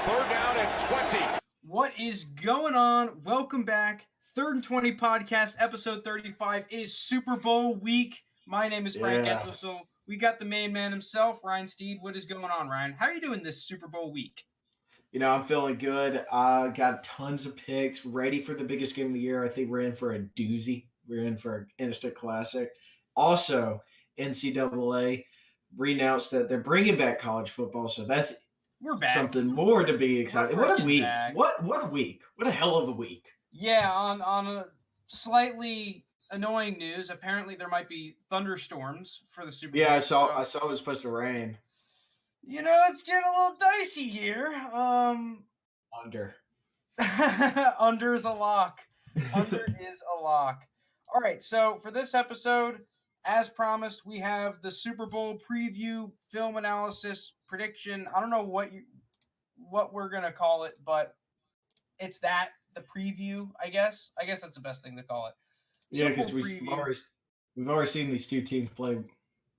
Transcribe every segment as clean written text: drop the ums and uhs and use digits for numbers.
Third down and 20. What is going on? Welcome back. 3rd and 20 podcast, episode 35. It is Super Bowl week. My name is Frank Entwistle. We got the main man himself, Ryan Steed. What is going on, Ryan? How are you doing this Super Bowl week? You know, I'm feeling good. Got tons of picks, ready for the biggest game of the year. I think we're in for a doozy. We're in for an instant classic. Also, NCAA renounced that they're bringing back college football, so that's something more to be excited. What a week! What a week! What a hell of a week! Yeah, on a slightly annoying news, apparently there might be thunderstorms for the Super Bowl. Yeah, I saw it was supposed to rain. You know, it's getting a little dicey here. Under. Under is a lock. Under is a lock. All right, so for this episode, as promised, we have the Super Bowl preview, film analysis, prediction. I don't know what we're gonna call it, but it's the preview, I guess. I guess that's the best thing to call it. Yeah, because we've already seen these two teams play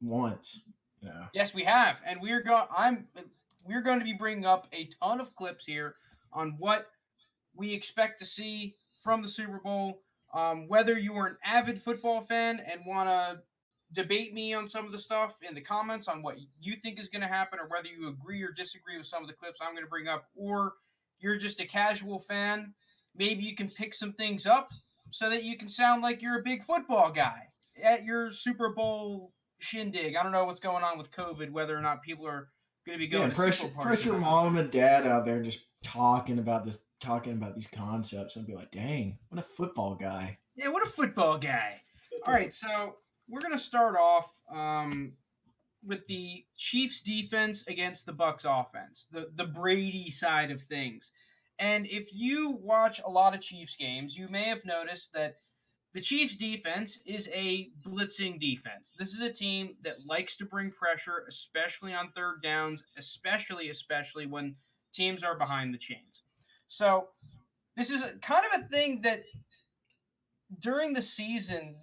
once. Yeah. Yes, we have, and we're going to be bringing up a ton of clips here on what we expect to see from the Super Bowl. Whether you are an avid football fan and want to debate me on some of the stuff in the comments on what you think is going to happen, or whether you agree or disagree with some of the clips I'm going to bring up, or you're just a casual fan, maybe you can pick some things up so that you can sound like you're a big football guy at your Super Bowl shindig. I don't know what's going on with COVID, whether or not people are going to be going to pressure mom and dad out there just talking about these concepts and be like, dang, what a football guy. Yeah, what a football guy. All right, so we're going to start off with the Chiefs defense against the Bucs offense, the Brady side of things. And if you watch a lot of Chiefs games, you may have noticed that the Chiefs defense is a blitzing defense. This is a team that likes to bring pressure, especially on third downs, especially when teams are behind the chains. So this is kind of a thing that during the season,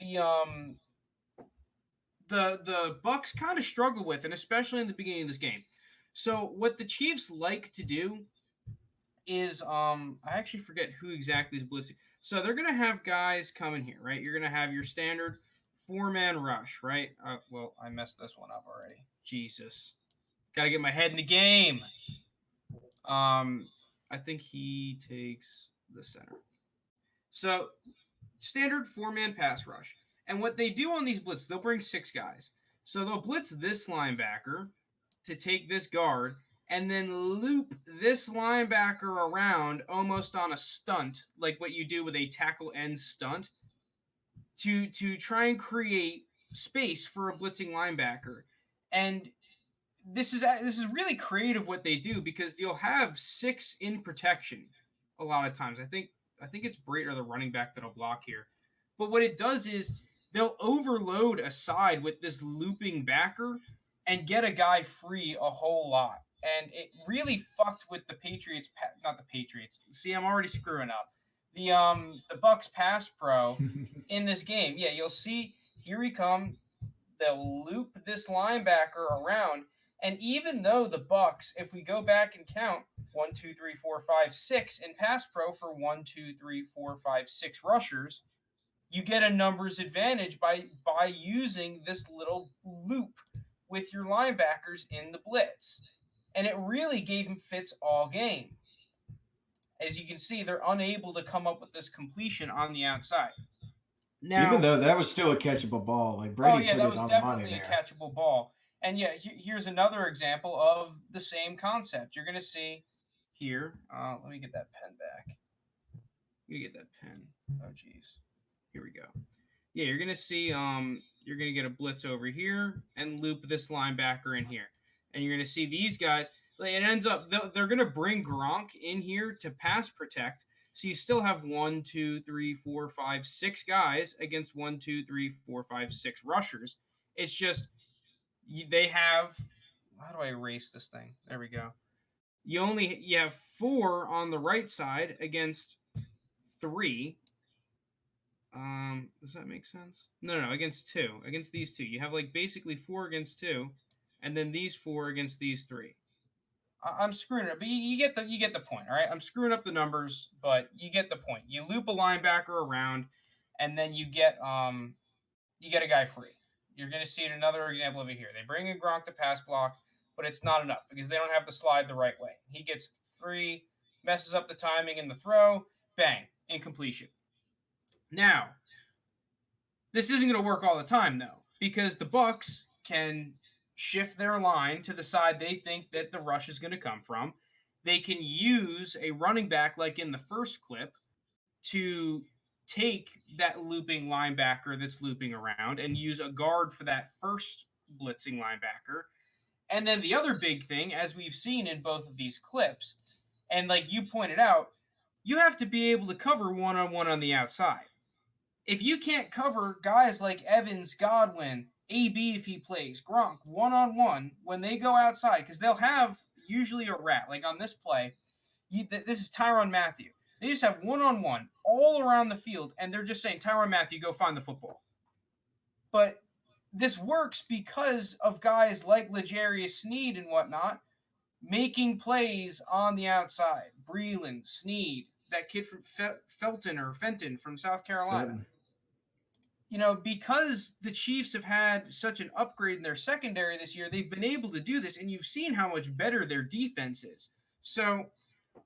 the Bucs kind of struggle with, and especially in the beginning of this game. So what the Chiefs like to do is I actually forget who exactly is blitzing. So they're going to have guys come in here, right? You're going to have your standard 4-man rush, right? Well, I messed this one up already. Jesus. Got to get my head in the game. I think he takes the center. So standard 4-man pass rush. And what they do on these blitzes, they'll bring 6 guys. So they'll blitz this linebacker to take this guard, and then loop this linebacker around almost on a stunt, like what you do with a tackle end stunt, to try and create space for a blitzing linebacker. And this is really creative what they do, because you'll have 6 in protection a lot of times. I think it's Brate or the running back that'll block here. But what it does is they'll overload a side with this looping backer and get a guy free a whole lot. And it really fucked with the Patriots, not the Patriots. See, I'm already screwing up. The Bucs pass pro in this game. Yeah, you'll see, here he come. They'll loop this linebacker around. And even though the Bucs, if we go back and count 1, 2, 3, 4, 5, 6 in pass pro for 1, 2, 3, 4, 5, 6 rushers, you get a numbers advantage by using this little loop with your linebackers in the blitz. And it really gave him fits all game. As you can see, they're unable to come up with this completion on the outside. Now, even though that was still a catchable ball, like Brady put it on money there. That was definitely a catchable ball. And yeah, here's another example of the same concept. You're going to see here. Let me get that pen back. Let me get that pen. Oh, geez. Here we go. Yeah, you're going to see you're going to get a blitz over here and loop this linebacker in here. And you're going to see these guys. It ends up, they're going to bring Gronk in here to pass protect. So you still have 1, 2, 3, 4, 5, 6 guys against 1, 2, 3, 4, 5, 6 rushers. It's just they have. How do I erase this thing? There we go. You have 4 on the right side against 3. Does that make sense? No, against 2. Against these 2. You have like basically 4 against 2, and then these 4 against these 3. I'm screwing it up, but you get the point, all right? I'm screwing up the numbers, but you get the point. You loop a linebacker around, and then you get a guy free. You're going to see another example of it here. They bring in Gronk to pass block, but it's not enough because they don't have the slide the right way. He gets free, messes up the timing in the throw, bang, incompletion. Now, this isn't going to work all the time though, because the Bucks can shift their line to the side they think that the rush is going to come from. They can use a running back like in the first clip to take that looping linebacker that's looping around and use a guard for that first blitzing linebacker. And then the other big thing, as we've seen in both of these clips, and like you pointed out, you have to be able to cover one-on-one on the outside. If you can't cover guys like Evans, Godwin, AB if he plays, Gronk, one-on-one when they go outside, because they'll have usually a rat. Like on this play, this is Tyrann Mathieu. They just have one-on-one all around the field, and they're just saying, Tyrann Mathieu, go find the football. But this works because of guys like L'Jarius Sneed and whatnot making plays on the outside. Breeland, Sneed, that kid from Fenton from South Carolina. Because the Chiefs have had such an upgrade in their secondary this year, they've been able to do this, and you've seen how much better their defense is. So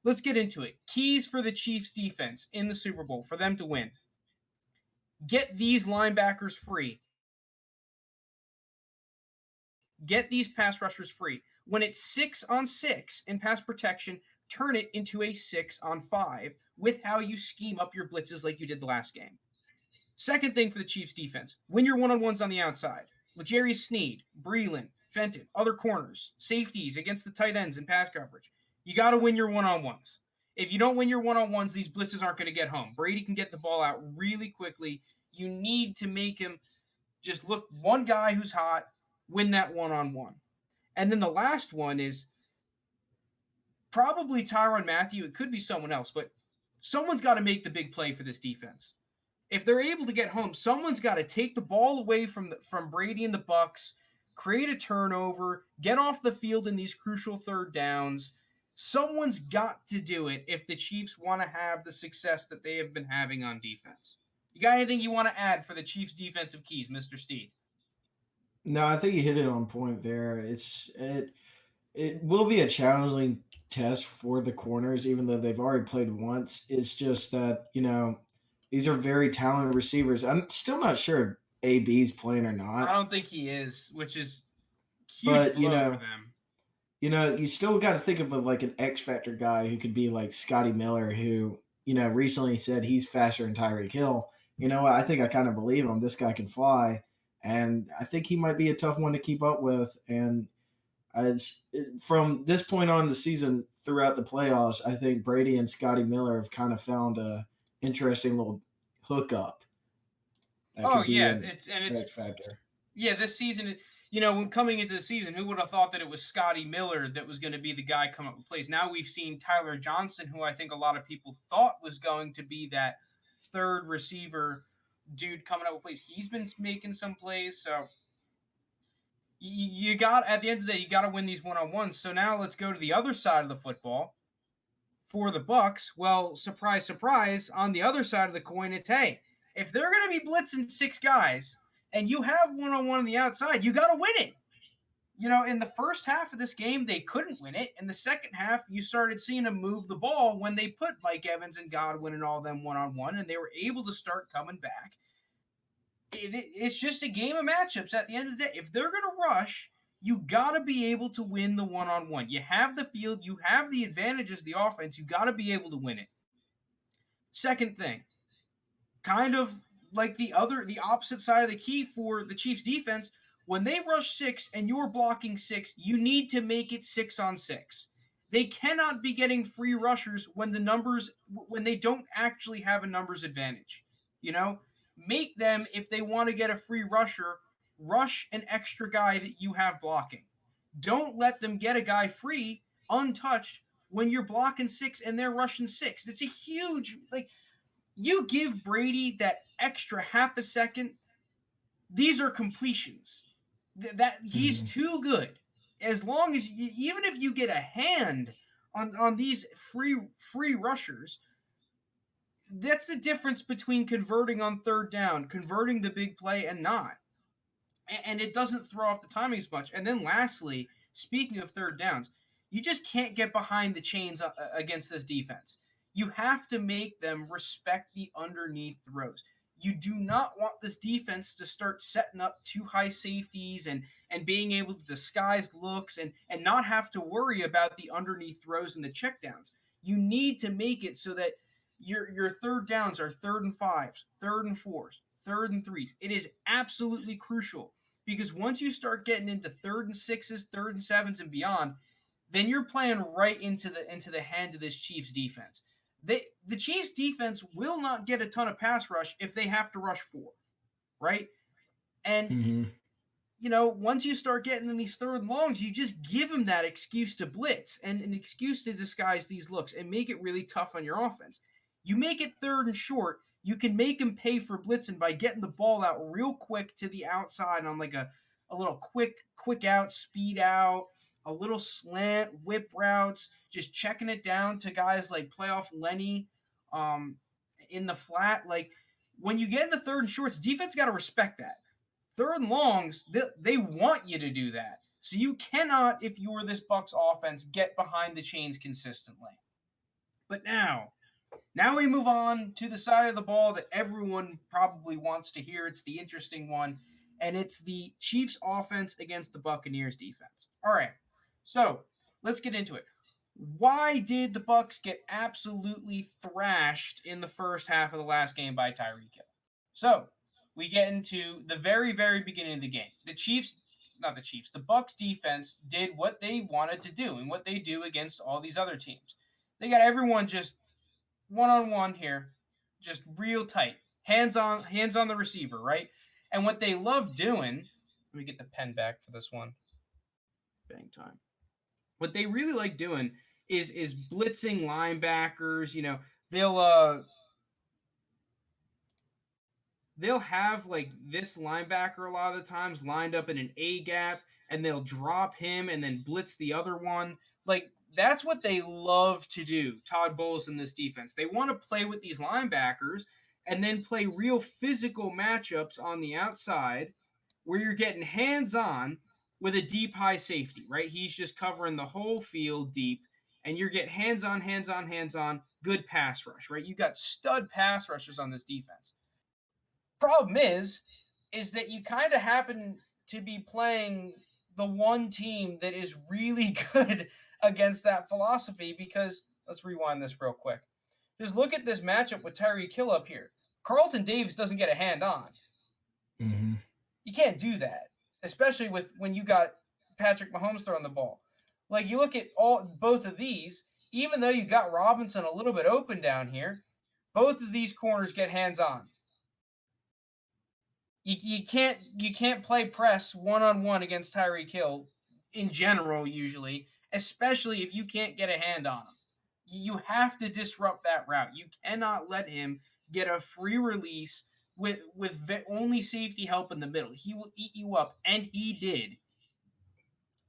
let's get into it. Keys for the Chiefs defense in the Super Bowl for them to win. Get these linebackers free. Get these pass rushers free. When it's 6-on-6 in pass protection, turn it into a 6-on-5 with how you scheme up your blitzes like you did the last game. Second thing for the Chiefs defense, win your one-on-ones on the outside. L'Jarius Sneed, Breeland, Fenton, other corners, safeties against the tight ends in pass coverage. You got to win your one-on-ones. If you don't win your one-on-ones, these blitzes aren't going to get home. Brady can get the ball out really quickly. You need to make him just look one guy who's hot, win that one-on-one. And then the last one is probably Tyrann Mathieu. It could be someone else, but someone's got to make the big play for this defense. If they're able to get home, someone's got to take the ball away from Brady and the Bucks, create a turnover, get off the field in these crucial third downs. Someone's got to do it if the Chiefs want to have the success that they have been having on defense. You got anything you want to add for the Chiefs' defensive keys, Mr. Steed? No, I think you hit it on point there. It will be a challenging test for the corners, even though they've already played once. It's just that, these are very talented receivers. I'm still not sure if AB's playing or not. I don't think he is, which is huge blow for them. You still got to think of like an X Factor guy who could be like Scotty Miller, who, recently said he's faster than Tyreek Hill. You know what? I think I kind of believe him. This guy can fly. And I think he might be a tough one to keep up with. And from this point on the season throughout the playoffs, I think Brady and Scotty Miller have kind of found a interesting little hookup. It's X Factor. Yeah, this season, when coming into the season, who would have thought that it was Scotty Miller that was going to be the guy come up with plays? Now we've seen Tyler Johnson, who I think a lot of people thought was going to be that third receiver dude coming up with plays. He's been making some plays, so you got, at the end of the day, you got to win these one-on-ones. So now let's go to the other side of the football. For the Bucks, well, surprise, surprise, on the other side of the coin, it's, hey, if they're going to be blitzing 6 guys and you have one-on-one on the outside, you got to win it. In the first half of this game, they couldn't win it. In the second half, you started seeing them move the ball when they put Mike Evans and Godwin and all them one-on-one, and they were able to start coming back. It's just a game of matchups at the end of the day. If they're going to rush, you got to be able to win the one-on-one. You have the field. You have the advantages of the offense. You got to be able to win it. Second thing, kind of like the opposite side of the key for the Chiefs defense, when they rush 6 and you're blocking 6, you need to make it 6-on-6. They cannot be getting free rushers when they don't actually have a numbers advantage. Make them, if they want to get a free rusher, rush an extra guy that you have blocking. Don't let them get a guy free, untouched, when you're blocking 6 and they're rushing 6. It's a huge, you give Brady that extra half a second. These are completions. That he's too good. as long as even if you get a hand on these free rushers, that's the difference between converting on third down, converting the big play, and not. And it doesn't throw off the timing as much. And then lastly, speaking of third downs, you just can't get behind the chains against this defense. You have to make them respect the underneath throws. You do not want this defense to start setting up too high safeties and being able to disguise looks and not have to worry about the underneath throws and the checkdowns. You need to make it so that your third downs are third and fives, third and fours, third and threes. It is absolutely crucial because once you start getting into third and sixes, third and sevens, and beyond, then you're playing right into the hand of this Chiefs defense. The Chiefs defense will not get a ton of pass rush if they have to rush four, right? And Mm-hmm. Once you start getting in these third and longs, you just give them that excuse to blitz and an excuse to disguise these looks and make it really tough on your offense. You make it third and short, you can make them pay for blitzing by getting the ball out real quick to the outside on like a little quick out, speed out, a little slant, whip routes, just checking it down to guys like playoff Lenny in the flat. Like when you get in the third and shorts, defense got to respect that. Third and longs, they want you to do that. So you cannot, if you were this Bucks offense, get behind the chains consistently. But now we move on to the side of the ball that everyone probably wants to hear. It's the interesting one, and it's the Chiefs offense against the Buccaneers defense. All right, so let's get into it. Why did the Bucks get absolutely thrashed in the first half of the last game by Tyreek Hill? So we get into the very, very beginning of the game. The Bucks defense did what they wanted to do and what they do against all these other teams. They got everyone just one-on-one here, just real tight, hands on the receiver, right? And what they love doing, let me get the pen back for this one. Bang time. What they really like doing is blitzing linebackers. They'll have like this linebacker a lot of the times lined up in an A gap, and they'll drop him and then blitz the other one. Like that's what they love to do. Todd Bowles in this defense, they want to play with these linebackers and then play real physical matchups on the outside where you're getting hands on with a deep high safety, right? He's just covering the whole field deep, and you're getting hands on, good pass rush, right? You got stud pass rushers on this defense. Problem is that you kind of happen to be playing the one team that is really good against that philosophy because let's rewind this real quick. Just look at this matchup with Tyreek Hill up here. Carlton Davis doesn't get a hand on. Mm-hmm. You can't do that, especially with when you got Patrick Mahomes throwing the ball. Like you look at both of these, even though you got Robinson a little bit open down here, both of these corners get hands on. You can't play press one-on-one against Tyreek Hill in general usually, especially if you can't get a hand on him. You have to disrupt that route. You cannot let him get a free release with only safety help in the middle. He will eat you up, and he did.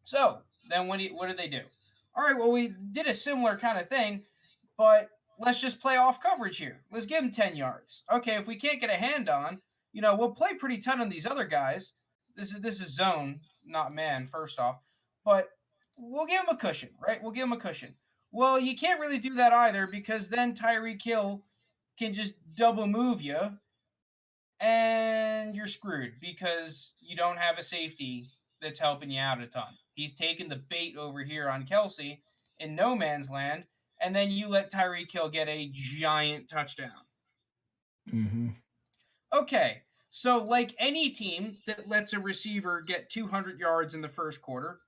So then what did they do? All right, well, we did a similar kind of thing, but let's just play off coverage here. Let's give him 10 yards. Okay, if we can't get a hand on, we'll play pretty tight on these other guys. This is zone, not man, first off. But we'll give him a cushion, right? We'll give him a cushion. Well, you can't really do that either because then Tyreek Hill can just double move you and you're screwed because you don't have a safety that's helping you out a ton. He's taking the bait over here on Kelsey in no man's land, and then you let Tyreek Hill get a giant touchdown. Mm-hmm. Okay, so like any team that lets a receiver get 200 yards in the first quarter,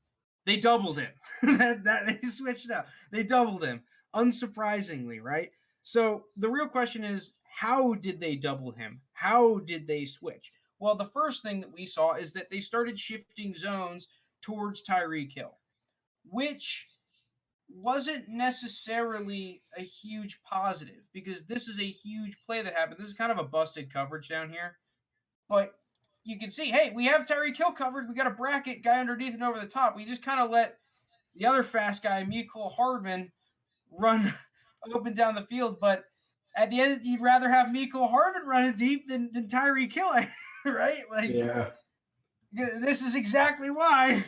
they doubled him. They switched out. They doubled him, unsurprisingly, right? So the real question is, how did they double him? How did they switch? Well, the first thing that we saw is that they started shifting zones towards Tyreek Hill, which wasn't necessarily a huge positive because this is a huge play that happened. This is kind of a busted coverage down here, but you can see, hey, we have Tyreek Hill covered. We got a bracket guy underneath and over the top. We just kind of let the other fast guy, Mecole Hardman, run up and down the field. But at the end, you'd rather have Mecole Hardman running deep than Tyreek Hill, right? Like, Yeah. this is exactly why.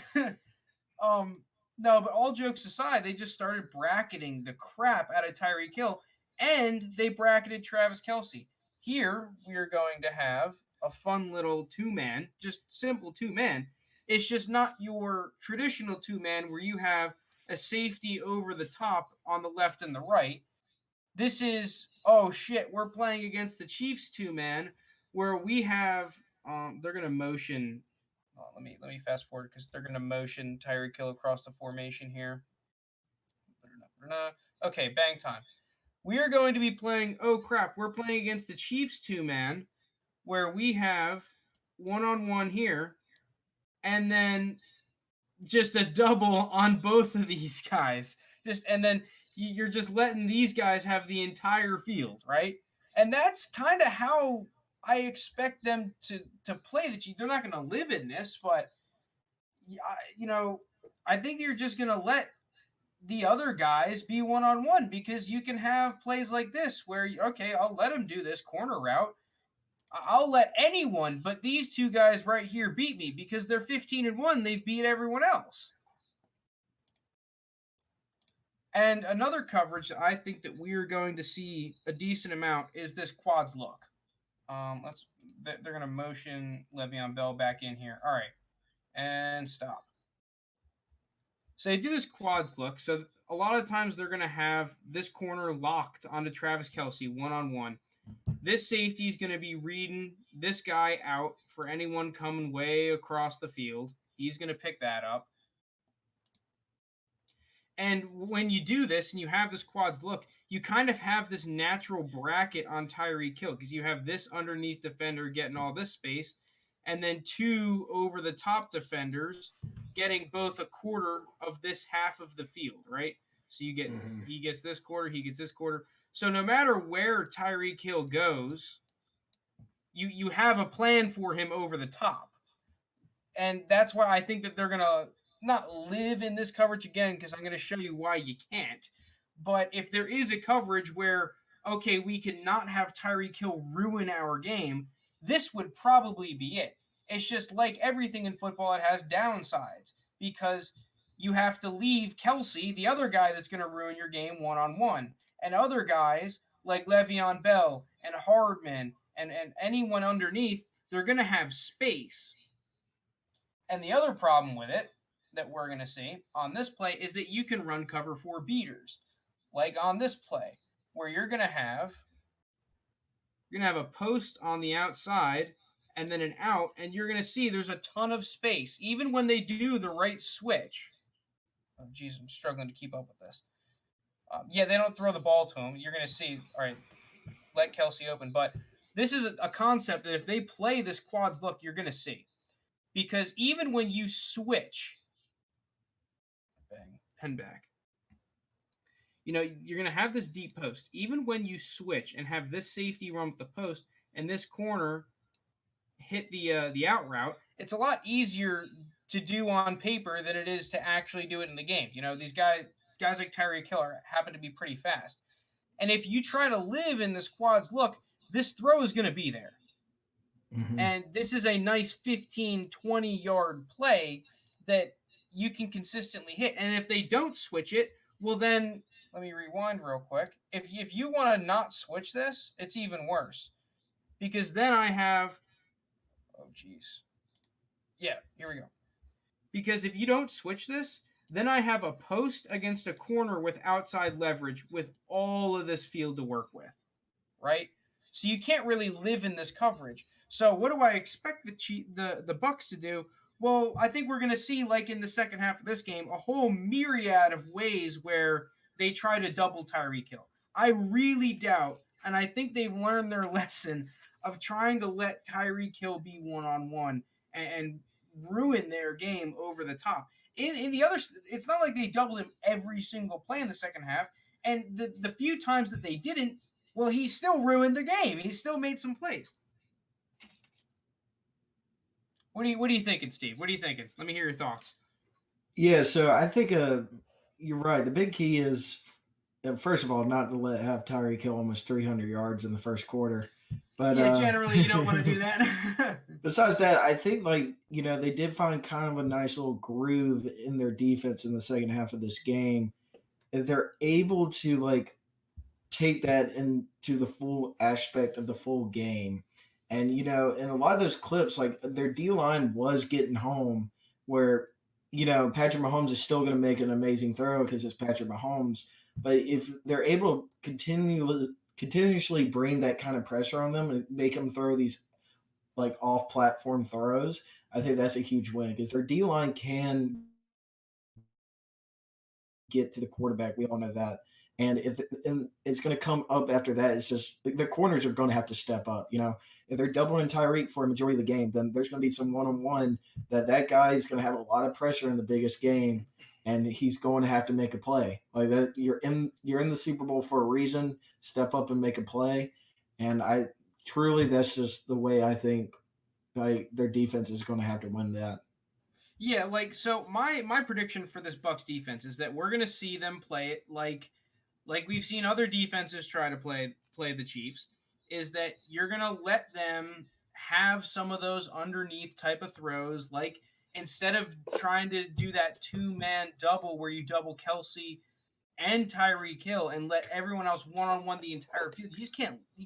No, but all jokes aside, they just started bracketing the crap out of Tyreek Hill, and they bracketed Travis Kelce. Here, we are going to have a fun little two-man, just simple two-man. It's just not your traditional two-man where you have a safety over the top on the left and the right. This is, oh shit, we're playing against the Chiefs two-man where we have, they're going to motion. Let me fast forward because they're going to motion Tyreek Hill across the formation here. Okay, bang time. We are going to be playing, oh crap, we're playing against the Chiefs two-man where we have one-on-one here and then just a double on both of these guys. And then you're just letting these guys have the entire field, right? And that's kind of how I expect them to play the Chiefs. They're not going to live in this, but I think you're just going to let the other guys be one-on-one because you can have plays like this where, okay, I'll let them do this corner route. I'll let anyone but these two guys right here beat me because they're 15-1. They've beat everyone else. And another coverage that I think that we're going to see a decent amount is this quads look. They're going to motion Le'Veon Bell back in here. All right, and stop. So they do this quads look. So a lot of times they're going to have this corner locked onto Travis Kelce one-on-one. This safety is going to be reading this guy out for anyone coming way across the field. He's going to pick that up. And when you do this and you have this quads look, you kind of have this natural bracket on Tyreek Hill because you have this underneath defender getting all this space and then two over the top defenders getting both a quarter of this half of the field, right? So you get he gets this quarter, he gets this quarter. So no matter where Tyreek Hill goes, you have a plan for him over the top. And that's why I think that they're going to not live in this coverage again because I'm going to show you why you can't. But if there is a coverage where, okay, we cannot have Tyreek Hill ruin our game, this would probably be it. It's just like everything in football, it has downsides because you have to leave Kelce, the other guy that's going to ruin your game, one-on-one. And other guys like Le'Veon Bell and Hardman and anyone underneath, they're going to have space. And the other problem with it that we're going to see on this play is that you can run cover 4 beaters. Like on this play, where you're going to have a post on the outside and then an out, and you're going to see there's a ton of space, even when they do the right switch. Oh, geez, I'm struggling to keep up with this. They don't throw the ball to him. You're going to see, all right, let Kelce open. But this is a concept that if they play this quads look, you're going to see. Because even when you switch, bang, pen back, you're going to have this deep post. Even when you switch and have this safety run with the post and this corner hit the out route, it's a lot easier to do on paper than it is to actually do it in the game. These guys like Tyreek Hill happen to be pretty fast. And if you try to live in this quads look, this throw is going to be there. Mm-hmm. And this is a nice 15, 20-yard play that you can consistently hit. And if they don't switch it, well then, let me rewind real quick. If you want to not switch this, it's even worse. Because then I have, oh geez. Yeah, here we go. Because if you don't switch this, then I have a post against a corner with outside leverage with all of this field to work with, right? So you can't really live in this coverage. So what do I expect the Bucs to do? Well, I think we're going to see, like in the second half of this game, a whole myriad of ways where they try to double Tyreek Hill. I really doubt, and I think they've learned their lesson of trying to let Tyreek Hill be one-on-one and ruin their game over the top. In the other, it's not like they doubled him every single play in the second half. And the few times that they didn't, well, he still ruined the game. He still made some plays. What are you thinking, Steve? What are you thinking? Let me hear your thoughts. Yeah, so I think you're right. The big key is, first of all, not to let have Tyreek Hill almost 300 yards in the first quarter. But Yeah, generally you don't want to do that. besides that, I think they did find kind of a nice little groove in their defense in the second half of this game. If they're able to take that into the full aspect of the full game. And in a lot of those clips, like their D line was getting home where, Patrick Mahomes is still going to make an amazing throw because it's Patrick Mahomes. But if they're able to continuously bring that kind of pressure on them and make them throw these like off platform throws, I think that's a huge win because their D line can get to the quarterback. We all know that. And it's going to come up after that. It's just the corners are going to have to step up. If they're doubling Tyreek for a majority of the game, then there's going to be some one-on-one that guy is going to have a lot of pressure in the biggest game, and he's going to have to make a play like that. You're in the Super Bowl for a reason. Step up and make a play, and I truly that's just the way I think their defense is going to have to win that. Yeah, so my prediction for this Bucks defense is that we're gonna see them play it like we've seen other defenses try to play the Chiefs. Is that you're gonna let them have some of those underneath type of throws, like instead of trying to do that 2-man double where you double Kelsey and Tyreek Hill and let everyone else one on one the entire field. You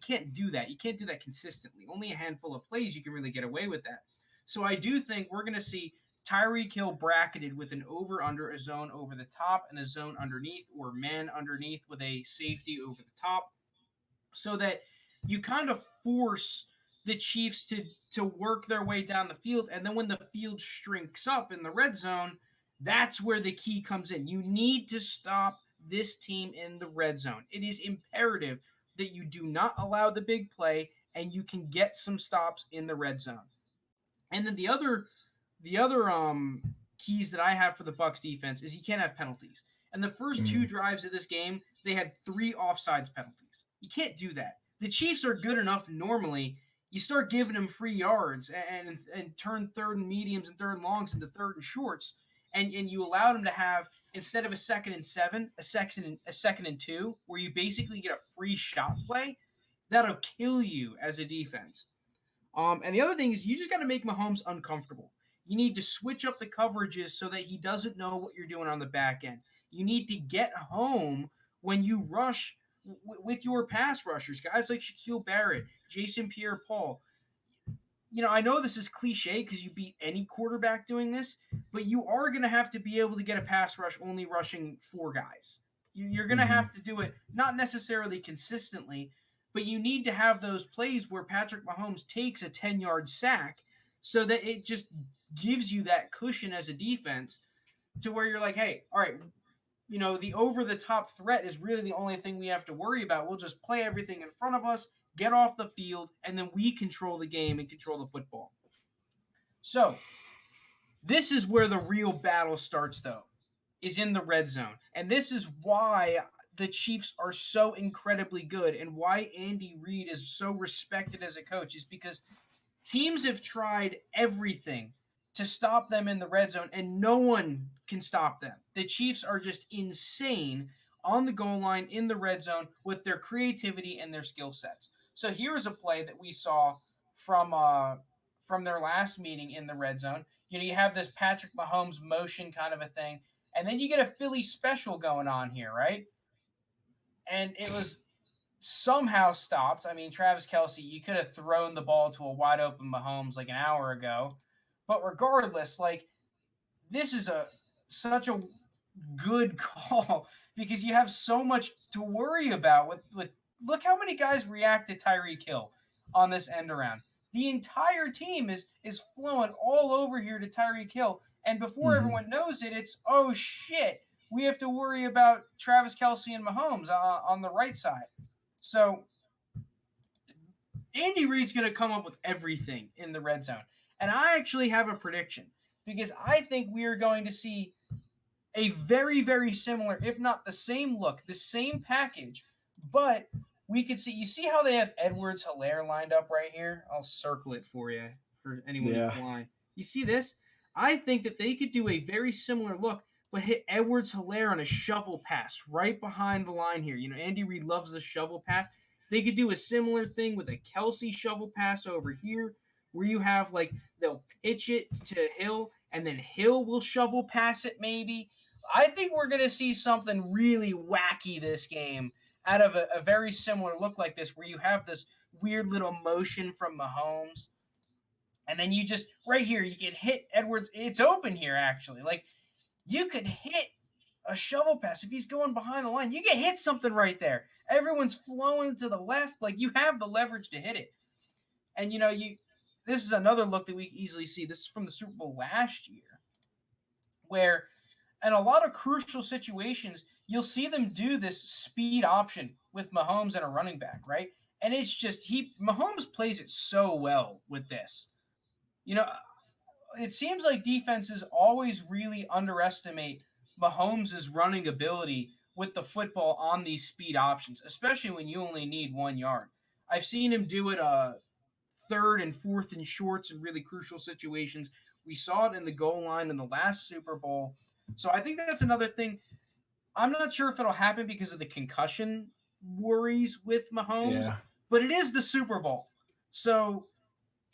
can't do that. You can't do that consistently. Only a handful of plays you can really get away with that. So I do think we're gonna see Tyreek Hill bracketed with an over under, a zone over the top, and a zone underneath, or man underneath with a safety over the top, so that you kind of force the Chiefs to work their way down the field. And then when the field shrinks up in the red zone, that's where the key comes in. You need to stop this team in the red zone. It is imperative that you do not allow the big play and you can get some stops in the red zone. And then the other keys that I have for the Bucks defense is you can't have penalties. And the first two Mm-hmm. drives of this game, they had 3 offsides penalties. You can't do that. The Chiefs are good enough normally. You start giving them free yards and turn third and mediums and third and longs into third and shorts, and you allow them to have, instead of a 2nd and 7, a 2nd and 2, where you basically get a free shot play. That'll kill you as a defense. And the other thing is you just got to make Mahomes uncomfortable. You need to switch up the coverages so that he doesn't know what you're doing on the back end. You need to get home when you rush with your pass rushers, guys like Shaquille Barrett, Jason Pierre-Paul. I know this is cliche because you beat any quarterback doing this, but you are going to have to be able to get a pass rush only rushing 4 guys. You're going to Mm-hmm. have to do it not necessarily consistently, but you need to have those plays where Patrick Mahomes takes a 10-yard sack so that it just gives you that cushion as a defense to where you're like, hey, all right, the over the top threat is really the only thing we have to worry about. We'll just play everything in front of us, get off the field, and then we control the game and control the football. So, this is where the real battle starts, though, is in the red zone. And this is why the Chiefs are so incredibly good and why Andy Reid is so respected as a coach is because teams have tried everything to stop them in the red zone, and no one can stop them. The Chiefs are just insane on the goal line in the red zone with their creativity and their skill sets. So here's a play that we saw from their last meeting in the red zone. You have this Patrick Mahomes motion kind of a thing, and then you get a Philly special going on here, right? And it was somehow stopped. I mean, Travis Kelsey, you could have thrown the ball to a wide open Mahomes like an hour ago. But regardless, this is such a good call because you have so much to worry about with look how many guys react to Tyreek Hill on this end around. The entire team is flowing all over here to Tyreek Hill, and before Mm-hmm. everyone knows it, it's oh shit, we have to worry about Travis Kelsey and Mahomes on the right side. So Andy Reid's going to come up with everything in the red zone. And I actually have a prediction because I think we are going to see a very, very similar, if not the same look, the same package, but we could see, you see how they have Edwards Hilaire lined up right here? I'll circle it for you for anyone who's Yeah. blind. You see this? I think that they could do a very similar look, but hit Edwards-Helaire on a shovel pass right behind the line here. Andy Reid loves the shovel pass. They could do a similar thing with a Kelsey shovel pass over here, where you have they'll pitch it to Hill, and then Hill will shovel pass it maybe. I think we're going to see something really wacky this game out of a very similar look like this, where you have this weird little motion from Mahomes. And then you just, right here, you can hit Edwards. It's open here, actually. You could hit a shovel pass if he's going behind the line. You can hit something right there. Everyone's flowing to the left. You have the leverage to hit it. And, this is another look that we easily see. This is from the Super Bowl last year, where in a lot of crucial situations, you'll see them do this speed option with Mahomes and a running back, right? And it's just, Mahomes plays it so well with this. It seems like defenses always really underestimate Mahomes' running ability with the football on these speed options, especially when you only need 1 yard. I've seen him do it third and fourth and shorts in really crucial situations. We saw it in the goal line in the last Super Bowl. So I think that's another thing. I'm not sure if it'll happen because of the concussion worries with Mahomes, but it is the Super Bowl. So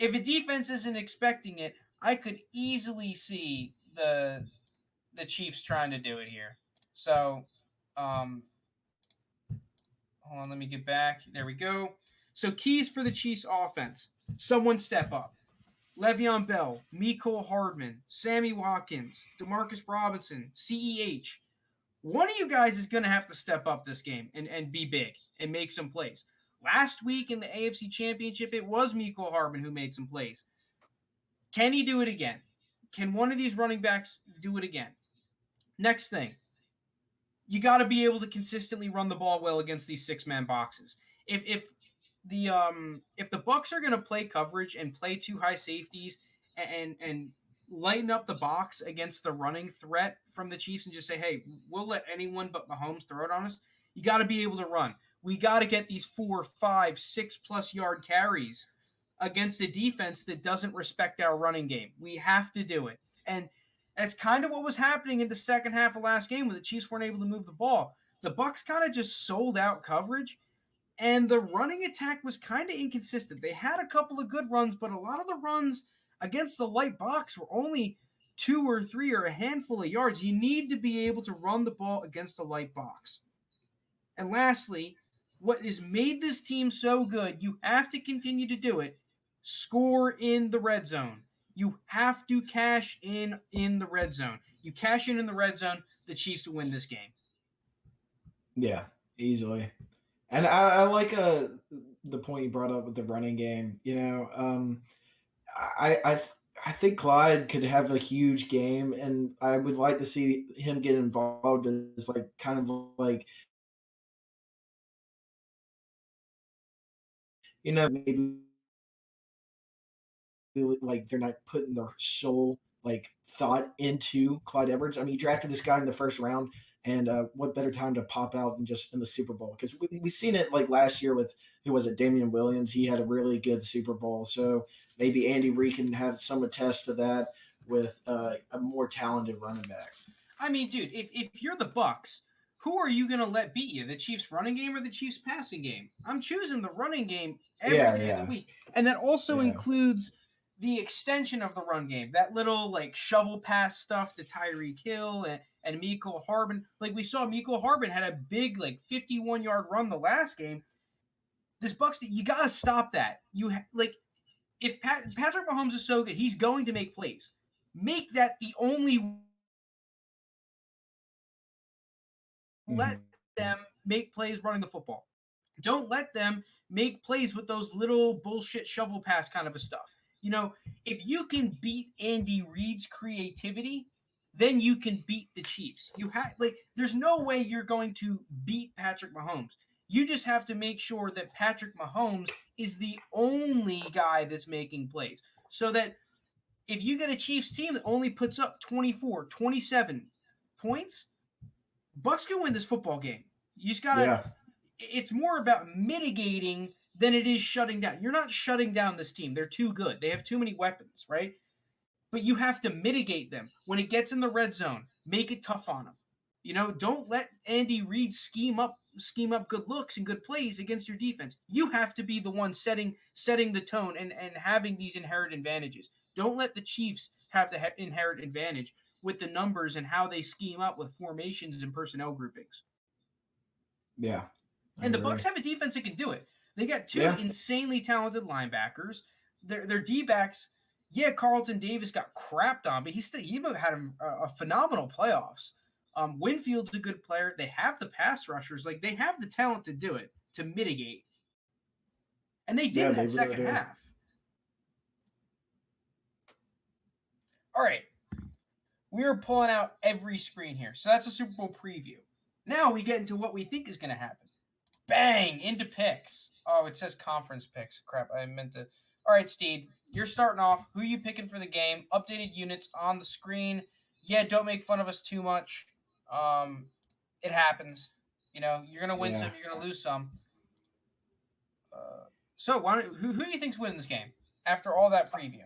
if a defense isn't expecting it, I could easily see the Chiefs trying to do it here. So, hold on, let me get back. There we go. So keys for the Chiefs offense. Someone step up. Le'Veon Bell, Mecole Hardman, Sammy Watkins, Demarcus Robinson, CEH. One of you guys is going to have to step up this game and be big and make some plays. Last week in the AFC Championship, it was Mecole Hardman who made some plays. Can he do it again? Can one of these running backs do it again? Next thing, you got to be able to consistently run the ball well against these 6-man boxes. If the Bucs are going to play coverage and play 2 high safeties and lighten up the box against the running threat from the Chiefs and just say, hey, we'll let anyone but Mahomes throw it on us, you got to be able to run. We got to get these 4, 5, 6+ yard carries against a defense that doesn't respect our running game. We have to do it. And that's kind of what was happening in the second half of last game when the Chiefs weren't able to move the ball. The Bucs kind of just sold out coverage, and the running attack was kind of inconsistent. They had a couple of good runs, but a lot of the runs against the light box were only 2 or 3 or a handful of yards. You need to be able to run the ball against the light box. And lastly, what has made this team so good, you have to continue to do it, score in the red zone. You have to cash in the red zone. You cash in the red zone, the Chiefs will win this game. Yeah, easily. And I like the point you brought up with the running game. I think Clyde could have a huge game, and I would like to see him get involved as kind of maybe they're not putting their soul thought into Clyde Edwards. I mean, he drafted this guy in the first round, and what better time to pop out than just in the Super Bowl? Because we've seen it last year with who was it, Damian Williams. He had a really good Super Bowl, so maybe Andy Reid can have some attest to that with a more talented running back. I mean, dude, if you're the Bucs, who are you going to let beat you? The Chiefs running game or the Chiefs passing game? I'm choosing the running game every day of the week. And that also includes the extension of the run game. That little shovel pass stuff to Tyreek Hill and Mecole Hardman. We saw Mecole Hardman had a big 51-yard run the last game. This Bucs, you got to stop that. If Patrick Mahomes is so good, he's going to make plays. Make that the only let them make plays running the football. Don't let them make plays with those little bullshit shovel pass kind of a stuff. If you can beat Andy Reid's creativity, then you can beat the Chiefs. There's no way you're going to beat Patrick Mahomes. You just have to make sure that Patrick Mahomes is the only guy that's making plays. So that if you get a Chiefs team that only puts up 24, 27 points, Bucs can win this football game. You just gotta. It's more about mitigating than it is shutting down. You're not shutting down this team. They're too good. They have too many weapons, right? but you have to mitigate them. When it gets in the red zone, make it tough on them. Don't let Andy Reid scheme up good looks and good plays against your defense. You have to be the one setting the tone and having these inherent advantages. Don't let the Chiefs have the inherent advantage with the numbers and how they scheme up with formations and personnel groupings. Yeah. And the Bucs have a defense that can do it. They got two insanely talented linebackers. Their D-backs, Carlton Davis got crapped on, but he had a phenomenal playoffs. Winfield's a good player. They have the pass rushers. Like, they have the talent to do it, to mitigate. And they did that second half. All right. We are pulling out every screen here. So that's a Super Bowl preview. Now we get into what we think is going to happen. Bang! Into picks. Oh, it says conference picks. Crap, I meant to. All right, Steed, you're starting off. Who are you picking for the game? Updated units on the screen. Yeah, don't make fun of us too much. It happens. You're going to win some, you're going to lose some. So who do you think's winning this game after all that preview?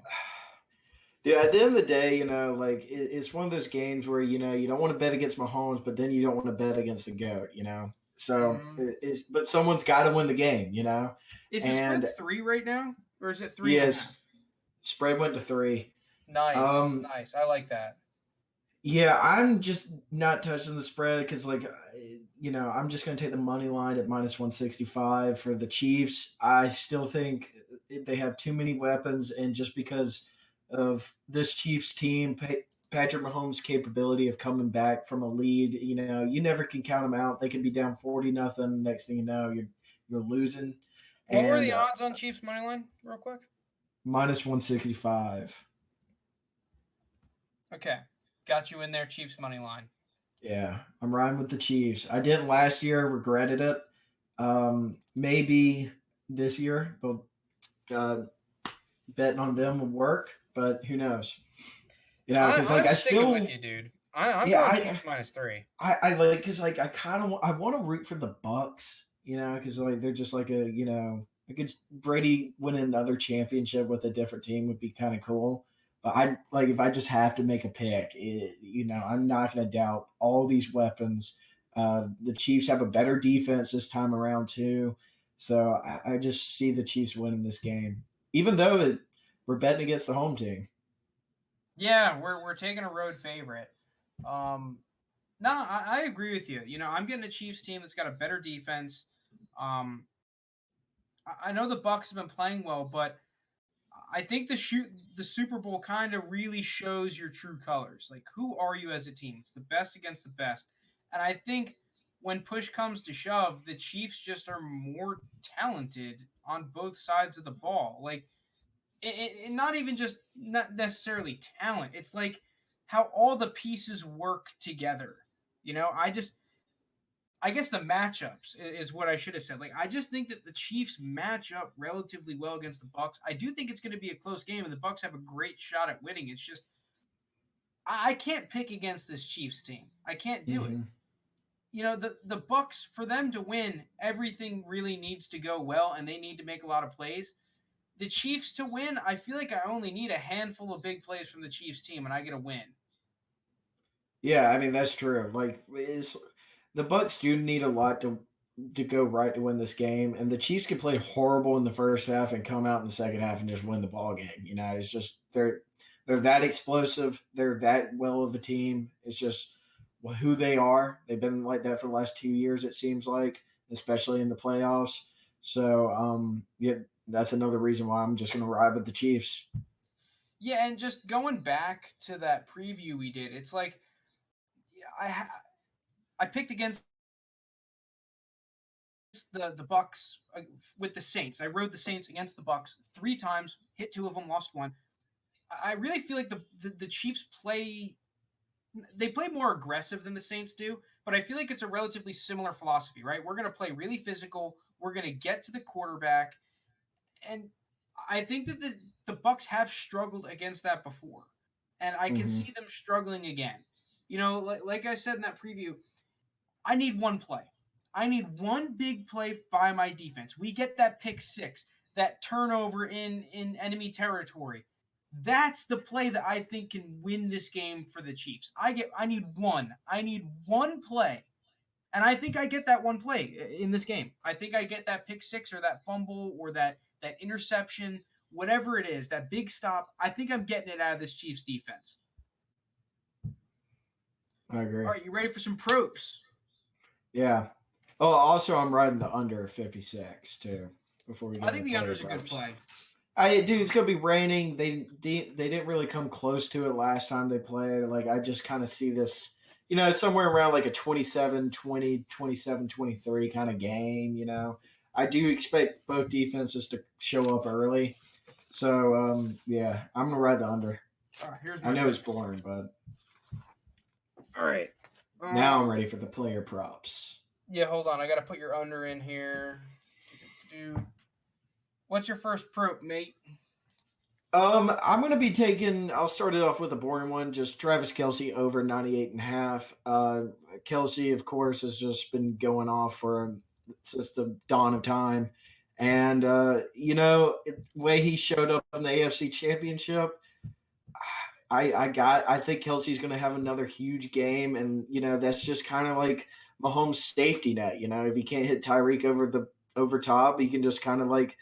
Yeah, at the end of the day, it's one of those games where, you don't want to bet against Mahomes, but then you don't want to bet against the GOAT, So, but someone's got to win the game, Is the spread 3 right now? Or is it 3.5? Yes, spread went to 3. Nice, nice. I like that. Yeah, I'm just not touching the spread because, I'm just going to take the money line at minus 165 for the Chiefs. I still think they have too many weapons, and just because of this Chiefs team, Patrick Mahomes' capability of coming back from a lead, you never can count them out. They can be down 40-0. Next thing you know, you're losing. What were the odds on Chiefs money line, real quick? Minus 165. Okay. Got you in there, Chiefs money line. Yeah, I'm riding with the Chiefs. I didn't last year, regretted it. Maybe this year, but betting on them would work, but who knows? Because I still with you, dude. I'm going Chiefs minus 3. I like because I kind of I want to root for the Bucs, because they're just like a good Brady winning another championship with a different team would be kind of cool. But if I just have to make a pick, I'm not going to doubt all these weapons. The Chiefs have a better defense this time around too, so I just see the Chiefs winning this game, even though we're betting against the home team. Yeah, we're taking a road favorite. No, I agree with you. I'm getting a Chiefs team that's got a better defense. I know the Bucs have been playing well, but I think the Super Bowl kind of really shows your true colors. Like, who are you as a team? It's the best against the best. And I think when push comes to shove, the Chiefs just are more talented on both sides of the ball. Like, it not even just not necessarily talent. It's like how all the pieces work together. I guess the matchups is what I should have said. Like, I just think that the Chiefs match up relatively well against the Bucs. I do think it's going to be a close game, and the Bucs have a great shot at winning. It's just I can't pick against this Chiefs team. I can't do it. The Bucs, for them to win, everything really needs to go well, and they need to make a lot of plays. The Chiefs to win, I feel like I only need a handful of big plays from the Chiefs team, and I get a win. Yeah, I mean that's true. The Bucs do need a lot to go right to win this game, and the Chiefs can play horrible in the first half and come out in the second half and just win the ball game. It's just they're that explosive. They're that well of a team. It's just who they are. They've been like that for the last 2 years. It seems like, especially in the playoffs. So yeah, that's another reason why I'm just going to ride with the Chiefs. Yeah, and just going back to that preview we did, it's like I picked against the Bucs with the Saints. I rode the Saints against the Bucs 3 times, hit 2 of them, lost 1. I really feel like the Chiefs play more aggressive than the Saints do, but I feel like it's a relatively similar philosophy, right? We're going to play really physical. We're going to get to the quarterback, and I think that the Bucs have struggled against that before, and I can see them struggling again. Like I said in that preview, I need one play. I need one big play by my defense. We get that pick 6, that turnover in enemy territory. That's the play that I think can win this game for the Chiefs. I need one. I need one play. And I think I get that one play in this game. I think I get that pick six or that fumble or that interception, whatever it is, that big stop. I think I'm getting it out of this Chiefs defense. I agree. All right, you ready for some props? Yeah. Oh, also, I'm riding the under 56 too. Before we get I into think the under player is a good props, play. dude, it's gonna be raining. They didn't really come close to it last time they played. Like I just kind of see this, somewhere around like a 27-20, 27-23 kind of game. I do expect both defenses to show up early. So yeah, I'm gonna ride the under. All right, here's I my know it's picks. boring, but All right. now I'm ready for the player props. Yeah, hold on. I got to put your under in here. What's your first prop, mate? I'm gonna be taking. I'll start it off with a boring one. Just Travis Kelsey over 98.5. Kelsey, of course, has just been going off since the dawn of time, and the way he showed up in the AFC Championship. I think Kelsey's going to have another huge game, and that's just kind of like Mahomes' safety net. If he can't hit Tyreek over top, he can just kind of like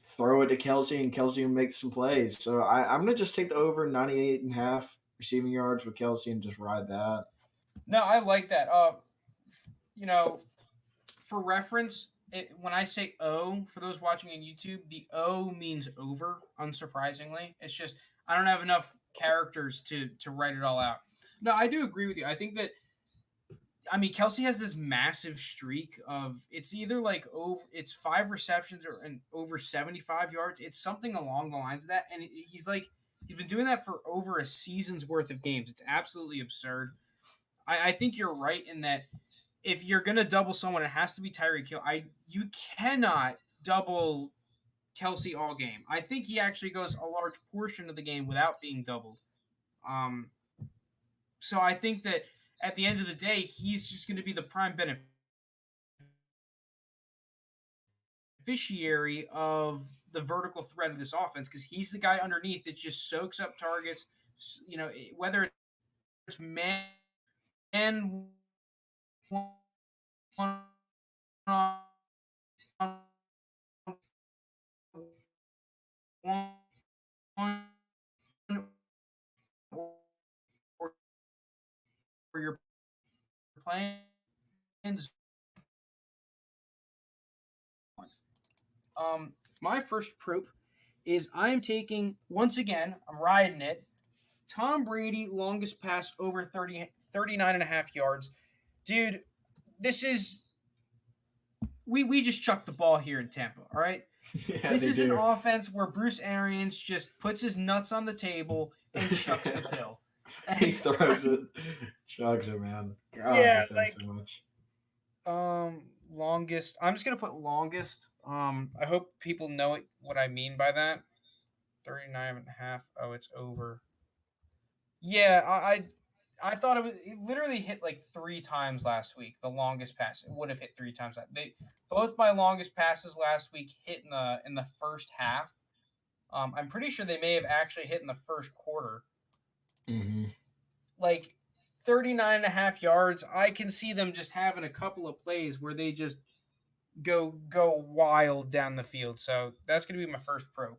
throw it to Kelsey, and Kelsey will make some plays. So I'm going to just take the over 98.5 receiving yards with Kelsey and just ride that. No, I like that. You know, for reference, when I say O, for those watching on YouTube, the O means over. Unsurprisingly, it's just I don't have enough characters to write it all out. No, I do agree with you. I think that Kelsey has this massive streak of it's either like over it's 5 receptions or and over 75 yards. It's something along the lines of that, and he's been doing that for over a season's worth of games. It's absolutely absurd. I think you're right in that if you're gonna double someone, it has to be Tyreek Hill. You cannot double Kelsey all game. I think he actually goes a large portion of the game without being doubled. Um, so I think that at the end of the day, he's just going to be the prime beneficiary of the vertical threat of this offense because he's the guy underneath that just soaks up targets. Whether it's man one one or you're playing my first prop is I am taking once again, I'm riding it. Tom Brady longest pass over 39 and a half yards. Dude, this is we just chucked the ball here in Tampa, all right? Yeah, This they is an do. offense where Bruce Arians just puts his nuts on the table and chucks the pill. He And throws it, chugs it, man. Oh, I yeah, hate that so much. longest. I'm just gonna put longest. I hope people know what I mean by that. 39 and a half. Oh, it's over. Yeah, I thought it literally hit like 3 times last week. The longest pass it would have hit 3 times. Both my longest passes last week hit in the first half. I'm pretty sure they may have actually hit in the first quarter. Mm-hmm. Like 39 and a half yards. I can see them just having a couple of plays where they just go wild down the field. So that's gonna be my first pro.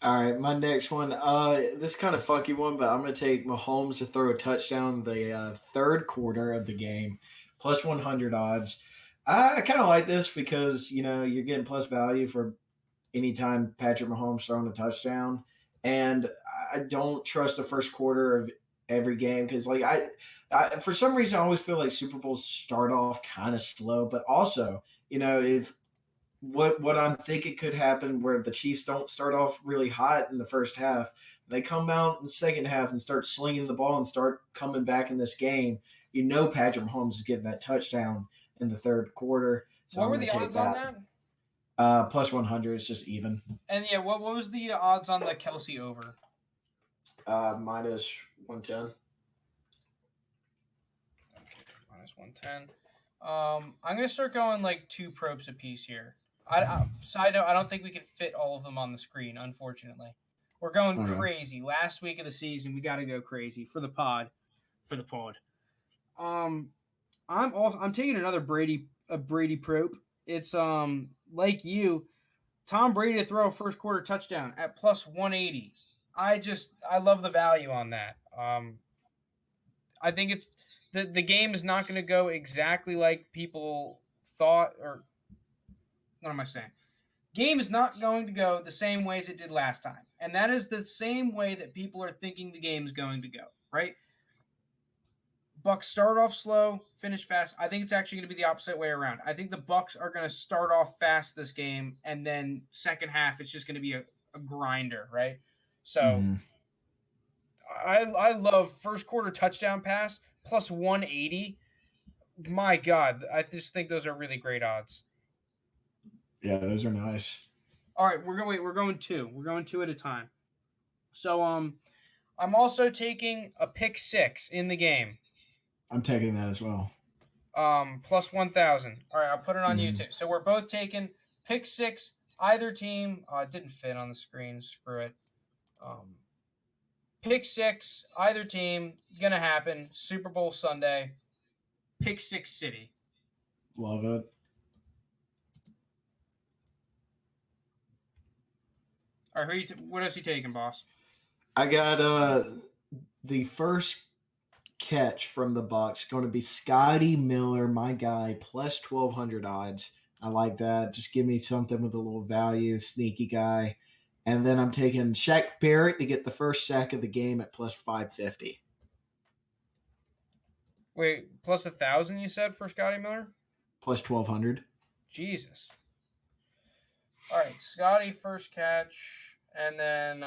All right, my next one. This kind of funky one, but I'm gonna take Mahomes to throw a touchdown the third quarter of the game, plus 100 odds. I kind of like this because you're getting plus value for anytime Patrick Mahomes throwing a touchdown, and I don't trust the first quarter of every game because for some reason I always feel like Super Bowls start off kind of slow, but also if what I'm thinking could happen where the Chiefs don't start off really hot in the first half. They come out in the second half and start slinging the ball and start coming back in this game. Patrick Mahomes is getting that touchdown in the third quarter. So What I'm were going the to take odds on that. that? Plus 100 is just even. And yeah, what was the odds on the Kelsey over? Minus 110. Okay, minus 110. I'm gonna start going like 2 props a piece here. Side note, I don't think we can fit all of them on the screen, unfortunately. We're going Okay. crazy. Last week of the season, we got to go crazy for the pod. I'm taking another Brady probe. It's like you, Tom Brady to throw a first quarter touchdown at plus 180. I love the value on that. I think it's the game is not going to go exactly like people thought, or what am I saying? Game is not going to go the same way as it did last time. And that is the same way that people are thinking the game is going to go, right? Bucks start off slow, finish fast. I think it's actually going to be the opposite way around. I think the Bucks are going to start off fast this game, and then second half it's just going to be a grinder, right? So I love first quarter touchdown pass plus 180. My God, I just think those are really great odds. Yeah, those are nice. All right, we're going two. We're going two at a time. So I'm also taking a pick six in the game. I'm taking that as well. Plus 1,000. All right, I'll put it on YouTube. So we're both taking pick six. Either team. It didn't fit on the screen. Screw it. Pick six. Either team. Gonna happen. Super Bowl Sunday. Pick six city. Love it. All right, what else you taking, boss? I got the first catch from the Bucks going to be Scotty Miller, my guy, plus 1,200 odds. I like that. Just give me something with a little value, sneaky guy. And then I'm taking Shaq Barrett to get the first sack of the game at plus 550. Wait, plus 1,000 you said for Scotty Miller? Plus 1,200. Jesus. All right, Scotty first catch, and then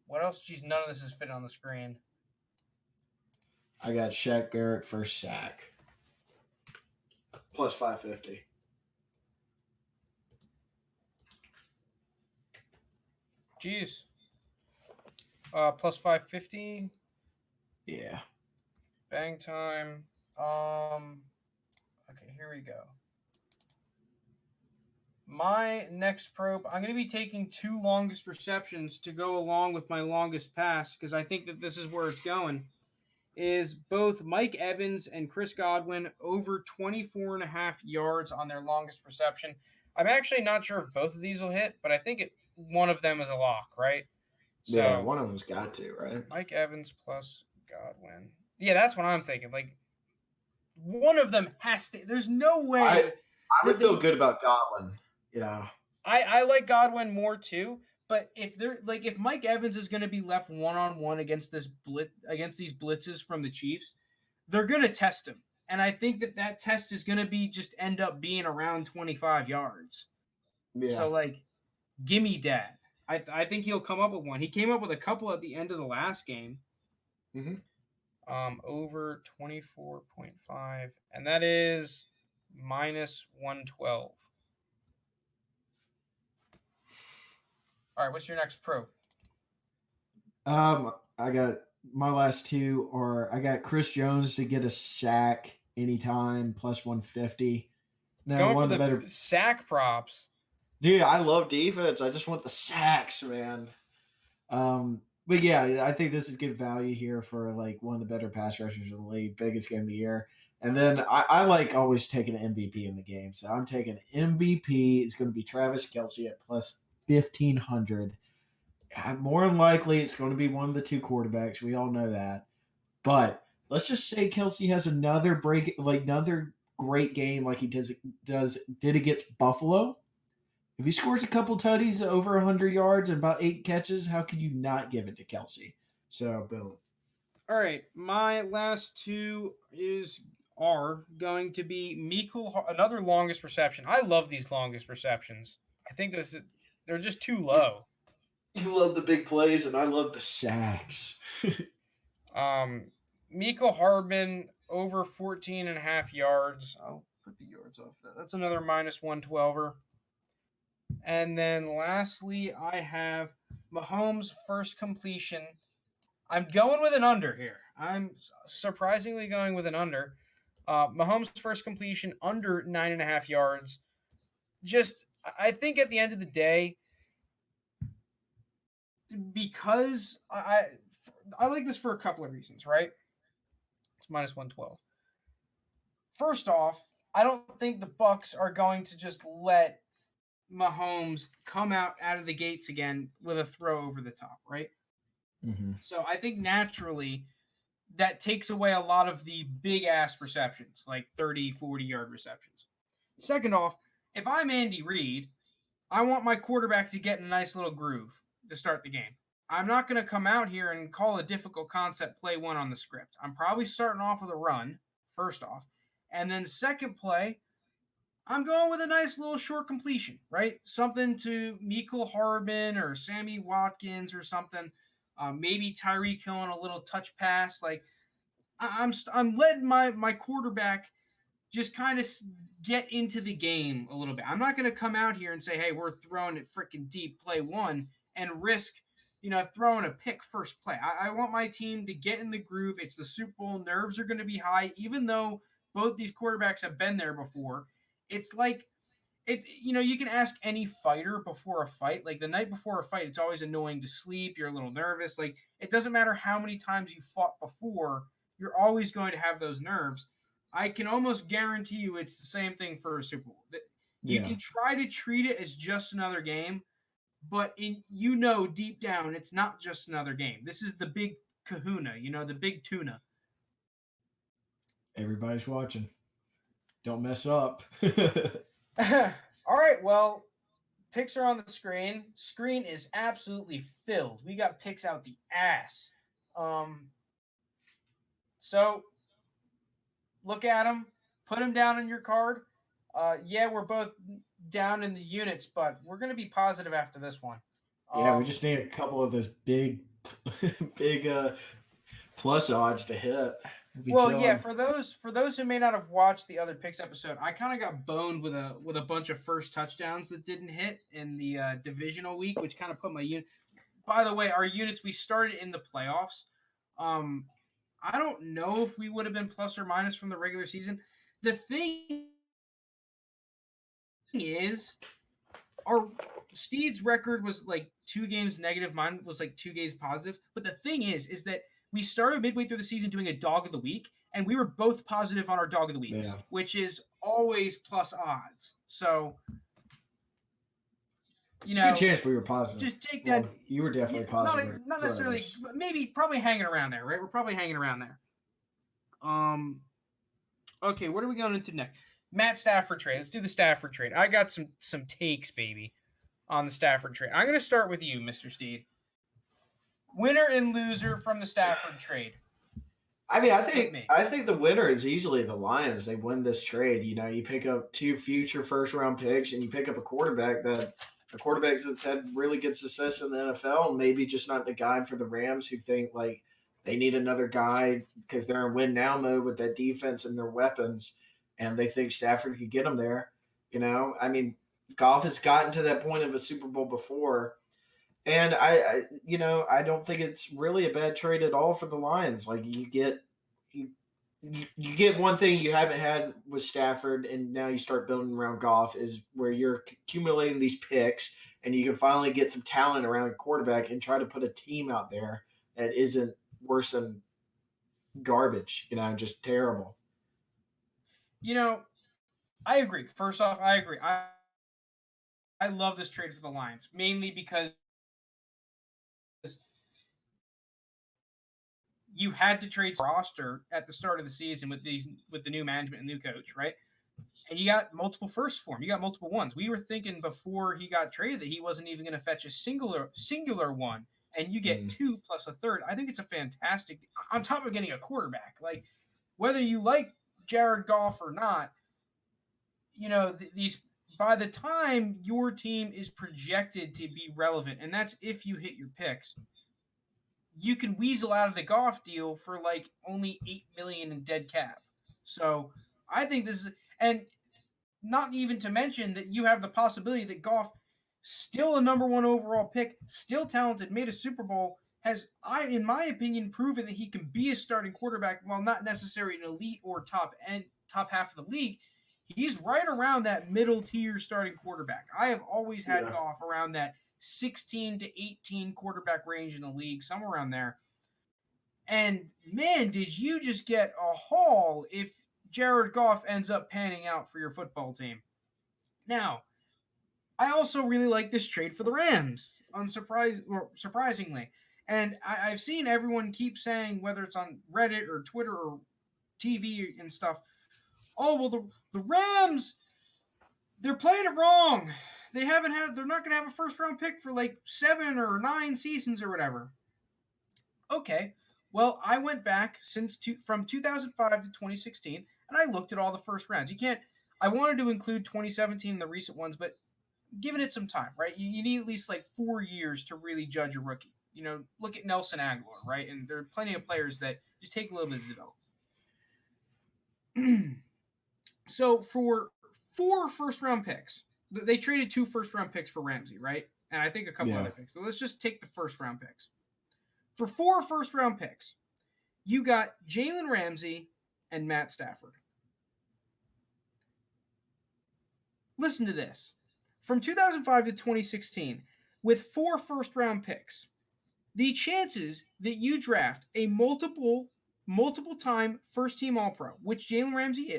what else? Jeez, none of this is fitting on the screen. I got Shaq Barrett first sack. Plus 550. Jeez. Plus 550. Yeah. Bang time. Okay, here we go. My next probe, I'm going to be taking two longest receptions to go along with my longest pass, because I think that this is where it's going, is both Mike Evans and Chris Godwin over 24.5 yards on their longest reception. I'm actually not sure if both of these will hit, but I think one of them is a lock, right? So, yeah, one of them's got to, right? Mike Evans plus Godwin. Yeah, that's what I'm thinking. Like, one of them has to. There's no way. I would feel good about Godwin. Yeah. I like Godwin more too, but if Mike Evans is going to be left one-on-one against these blitzes from the Chiefs, they're going to test him. And I think that test is going to be just end up being around 25 yards. Yeah. So, like, gimme that. I think he'll come up with one. He came up with a couple at the end of the last game. Mm-hmm. Over 24.5, and that is minus 112. All right, what's your next pro? I got my last two I got Chris Jones to get a sack anytime plus 150. Now, going one of the better sack props. Dude, I love defense. I just want the sacks, man. But yeah, I think this is good value here for like one of the better pass rushers in the league, biggest game of the year. And then I like always taking an MVP in the game. So I'm taking MVP. It's going to be Travis Kelce at plus 1,500. More than likely, it's going to be one of the two quarterbacks. We all know that. But let's just say Kelce has another great game like he did against Buffalo. If he scores a couple tutties over 100 yards and about 8 catches, how can you not give it to Kelce? So, boom. All right, my last two are going to be another longest reception. I love these longest receptions. I think they're just too low. You love the big plays, and I love the sacks. Mecole Hardman over 14.5 yards. I'll put the yards off that. That's another minus 112er. And then lastly, I have Mahomes' first completion. I'm going with an under here. I'm surprisingly going with an under. Mahomes' first completion under 9.5 yards. Just I think at the end of the day, because I like this for a couple of reasons, right? It's minus 112. First off, I don't think the Bucks are going to just let Mahomes come out of the gates again with a throw over the top, right? Mm-hmm. So I think naturally that takes away a lot of the big ass receptions, like 30, 40-yard receptions. Second off, if I'm Andy Reid, I want my quarterback to get in a nice little groove to start the game. I'm not going to come out here and call a difficult concept play one on the script. I'm probably starting off with a run, first off. And then second play, I'm going with a nice little short completion, right? Something to Mecole Hardman or Sammy Watkins or something. Maybe Tyreek Hill on a little touch pass. Like I'm letting my quarterback just kind of get into the game a little bit. I'm not going to come out here and say, hey, we're throwing it freaking deep play one and risk, throwing a pick first play. I want my team to get in the groove. It's the Super Bowl. Nerves are going to be high, even though both these quarterbacks have been there before. It's like, you can ask any fighter before a fight. Like the night before a fight, it's always annoying to sleep. You're a little nervous. Like it doesn't matter how many times you fought before, you're always going to have those nerves. I can almost guarantee you it's the same thing for a Super Bowl. You Yeah. can try to treat it as just another game, but deep down it's not just another game. This is the big kahuna, the big tuna. Everybody's watching. Don't mess up. All right, well, picks are on the screen. Screen is absolutely filled. We got picks out the ass. So look at them, put them down on your card. Yeah, we're both down in the units, but we're going to be positive after this one. Yeah, we just need a couple of those big, big plus odds to hit. Well, yeah, for those who may not have watched the other picks episode, I kind of got boned with a bunch of first touchdowns that didn't hit in the divisional week, which kind of put my unit. By the way, our units, we started in the playoffs. I don't know if we would have been plus or minus from the regular season. The thing is, our Steed's record was like 2 games negative. Mine was like 2 games positive. But the thing is that we started midway through the season doing a dog of the week, and we were both positive on our dog of the weeks, Yeah. which is always plus odds. So, it's a good chance we were positive. Just take that. Well, you were definitely positive. Not necessarily. Maybe probably hanging around there, right? We're probably hanging around there. Okay, what are we going into next? Matt Stafford trade. Let's do the Stafford trade. I got some takes, baby, on the Stafford trade. I'm going to start with you, Mr. Steed. Winner and loser from the Stafford trade. I mean, I think the winner is easily the Lions. They win this trade. You pick up 2 future first round picks, and you pick up a quarterback that's had really good success in the NFL, and maybe just not the guy for the Rams who think like they need another guy because they're in win now mode with that defense and their weapons, and they think Stafford could get them there. I mean, Goff has gotten to that point of a Super Bowl before. And I don't think it's really a bad trade at all for the Lions. Like you get one thing you haven't had with Stafford, and now you start building around Goff is where you're accumulating these picks, and you can finally get some talent around a quarterback and try to put a team out there that isn't worse than garbage. Just terrible. I agree. First off, I agree. I love this trade for the Lions, mainly because you had to trade roster at the start of the season with the new management and new coach, right? And you got multiple firsts for him. You got multiple ones. We were thinking before he got traded that he wasn't even going to fetch a singular one, and you get 2 plus a third. I think it's a fantastic. On top of getting a quarterback, like whether you like Jared Goff or not, these by the time your team is projected to be relevant, and that's if you hit your picks, you can weasel out of the Goff deal for like only $8 million in dead cap. So I think this is, and not even to mention that you have the possibility that Goff, still a number 1 overall pick, still talented, made a Super Bowl, has, in my opinion, proven that he can be a starting quarterback while not necessarily an elite or top half of the league. He's right around that middle tier starting quarterback. I have always had Yeah. Goff around that 16 to 18 quarterback range in the league, somewhere around there. And man, did you just get a haul if Jared Goff ends up panning out for your football team. Now, I also really like this trade for the Rams, surprisingly. And I've seen everyone keep saying, whether it's on Reddit or Twitter or TV and stuff, oh, well, the Rams, they're playing it wrong. They're not going to have a first round pick for like 7 or 9 seasons or whatever. Okay. Well, I went back from 2005 to 2016, and I looked at all the first rounds. I wanted to include 2017 in the recent ones, but giving it some time, right? You need at least like 4 years to really judge a rookie. Look at Nelson Aguilar, right? And there are plenty of players that just take a little bit to develop. So for 4 first round picks, they traded 2 first round picks for Ramsey, right? And I think a couple other picks. So let's just take the first round picks. For 4 first round picks, you got Jalen Ramsey and Matt Stafford. Listen to this. From 2005 to 2016, with 4 first round picks, the chances that you draft a multiple time first team All Pro, which Jalen Ramsey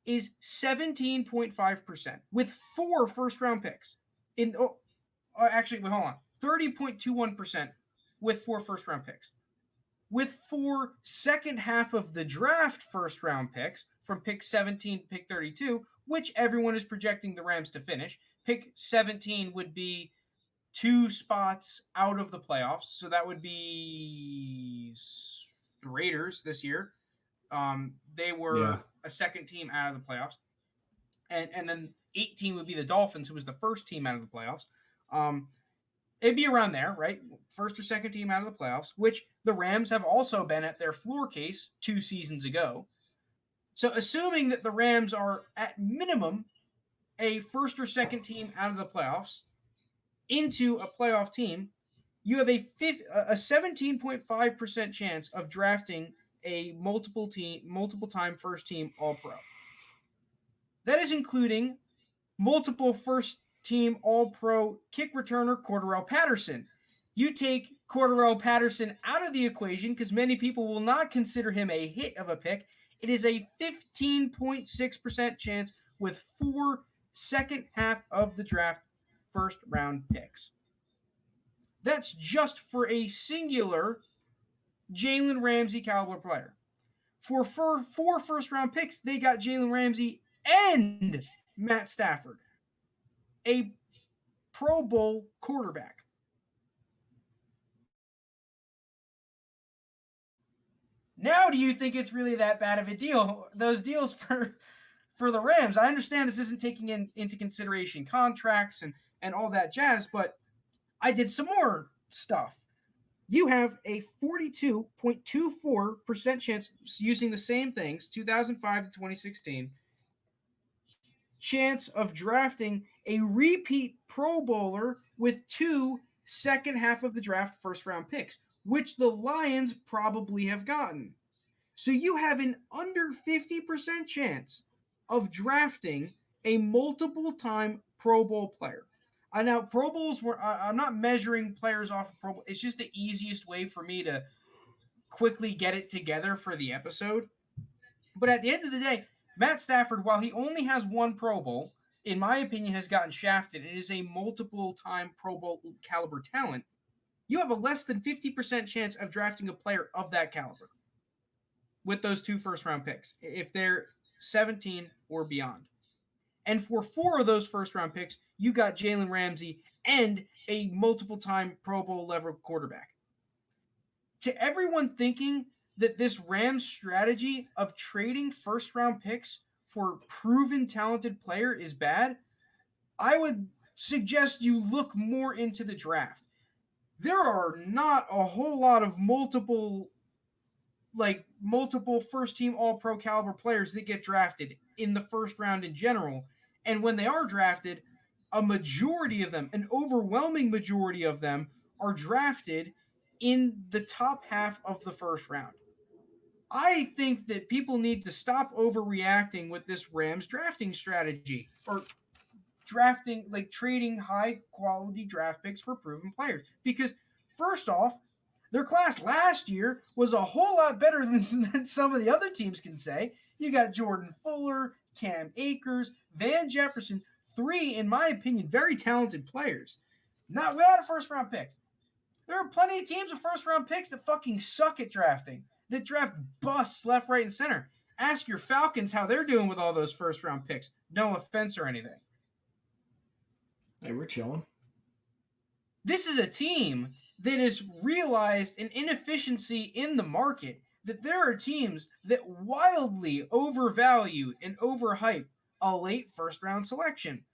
is 17.5% with 4 first round picks. Hold on. 30.21% with 4 first round picks. With 4 second half of the draft first round picks from pick 17 to pick 32, which everyone is projecting the Rams to finish. Pick 17 would be 2 spots out of the playoffs. So that would be the Raiders this year. They were a second team out of the playoffs. And then 18 would be the Dolphins, who was the first team out of the playoffs. It'd be around there, right? First or second team out of the playoffs, which the Rams have also been at their floor case 2 seasons ago. So assuming that the Rams are at minimum a first or second team out of the playoffs into a playoff team, you have a 17.5% chance of drafting a multiple time first team All-Pro. That is including multiple first team All-Pro kick returner Cordarrelle Patterson. You take Cordarrelle Patterson out of the equation because many people will not consider him a hit of a pick. It is a 15.6% chance with 4 second half of the draft first round picks. That's just for a singular Jalen Ramsey caliber player. For 4 first round picks, they got Jalen Ramsey and Matt Stafford, a Pro Bowl quarterback. Now, do you think it's really that bad of a deal? Those deals for the Rams. I understand this isn't taking into consideration contracts and all that jazz, but I did some more stuff. You have a 42.24% chance, using the same things, 2005 to 2016, chance of drafting a repeat Pro Bowler with 2 second half of the draft first round picks, which the Lions probably have gotten. So you have an under 50% chance of drafting a multiple time Pro Bowl player. Now, Pro Bowls I'm not measuring players off of Pro Bowl. It's just the easiest way for me to quickly get it together for the episode. But at the end of the day, Matt Stafford, while he only has 1 Pro Bowl, in my opinion, has gotten shafted. It is a multiple time Pro Bowl caliber talent. You have a less than 50% chance of drafting a player of that caliber with those 2 first round picks if they're 17 or beyond. And for 4 of those first round picks, you got Jalen Ramsey and a multiple time Pro Bowl level quarterback. To everyone thinking that this Rams strategy of trading first round picks for proven talented player is bad, I would suggest you look more into the draft. There are not a whole lot of multiple first team All Pro caliber players that get drafted in the first round in general. And when they are drafted, a majority of them, an overwhelming majority of them, are drafted in the top half of the first round. I think that people need to stop overreacting with this Rams drafting strategy or drafting, like trading high quality draft picks for proven players. Because, first off, their class last year was a whole lot better than some of the other teams can say. You got Jordan Fuller, Cam Akers, Van Jefferson, three, in my opinion, very talented players. Not without a first round pick. There are plenty of teams with first round picks that fucking suck at drafting, that draft busts left, right, and center. Ask your Falcons how they're doing with all those first round picks. No offense or anything. Hey, we're chilling. This is a team that has realized an inefficiency in the market, that there are teams that wildly overvalue and overhype a late first round selection.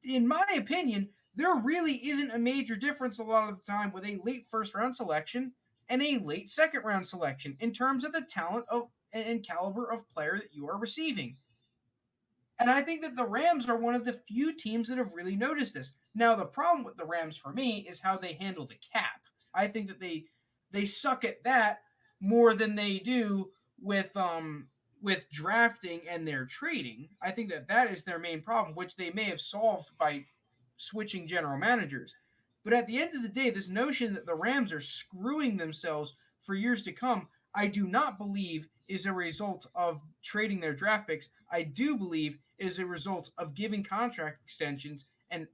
In my opinion, there really isn't a major difference a lot of the time with a late first round selection and a late second round selection in terms of the talent of and caliber of player that you are receiving. And I think that the Rams are one of the few teams that have really noticed this. Now, the problem with the Rams for me is how they handle the cap. I think that they suck at that more than they do with drafting and their trading. I think that that is their main problem, which they may have solved by switching general managers. But at the end of the day, this notion that the Rams are screwing themselves for years to come, I do not believe is a result of trading their draft picks. I do believe is a result of giving contract extensions and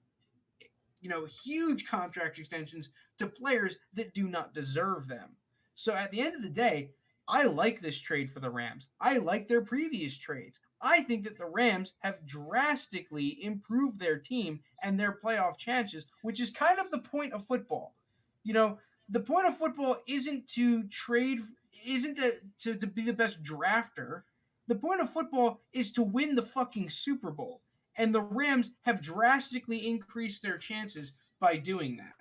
huge contract extensions to players that do not deserve them. So at the end of the day, I like this trade for the Rams. I like their previous trades. I think that the Rams have drastically improved their team and their playoff chances, which is kind of the point of football. You know, the point of football isn't to trade, isn't to be the best drafter. The point of football is to win the fucking Super Bowl. And the Rams have drastically increased their chances by doing that.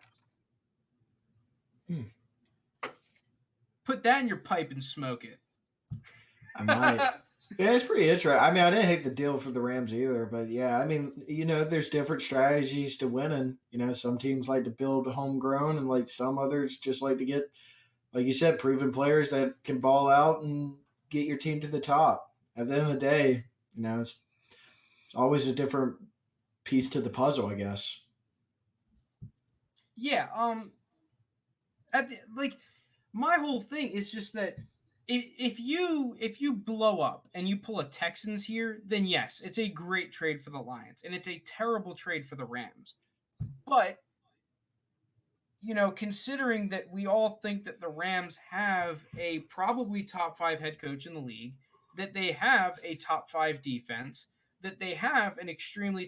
Hmm. Put that in your pipe and smoke it. I might. Yeah, it's pretty interesting. I mean, I didn't hate the deal for the Rams either, but yeah, I mean, there's different strategies to winning. Some teams like to build homegrown, and like some others just like to get, like you said, proven players that can ball out and get your team to the top. At the end of the day, it's always a different piece to the puzzle, I guess. Yeah, like my whole thing is just that if you blow up and you pull a Texans here, then yes, it's a great trade for the Lions, and it's a terrible trade for the Rams. But considering that we all think that the Rams have a probably top five head coach in the league, that they have a top five defense, that they have an extremely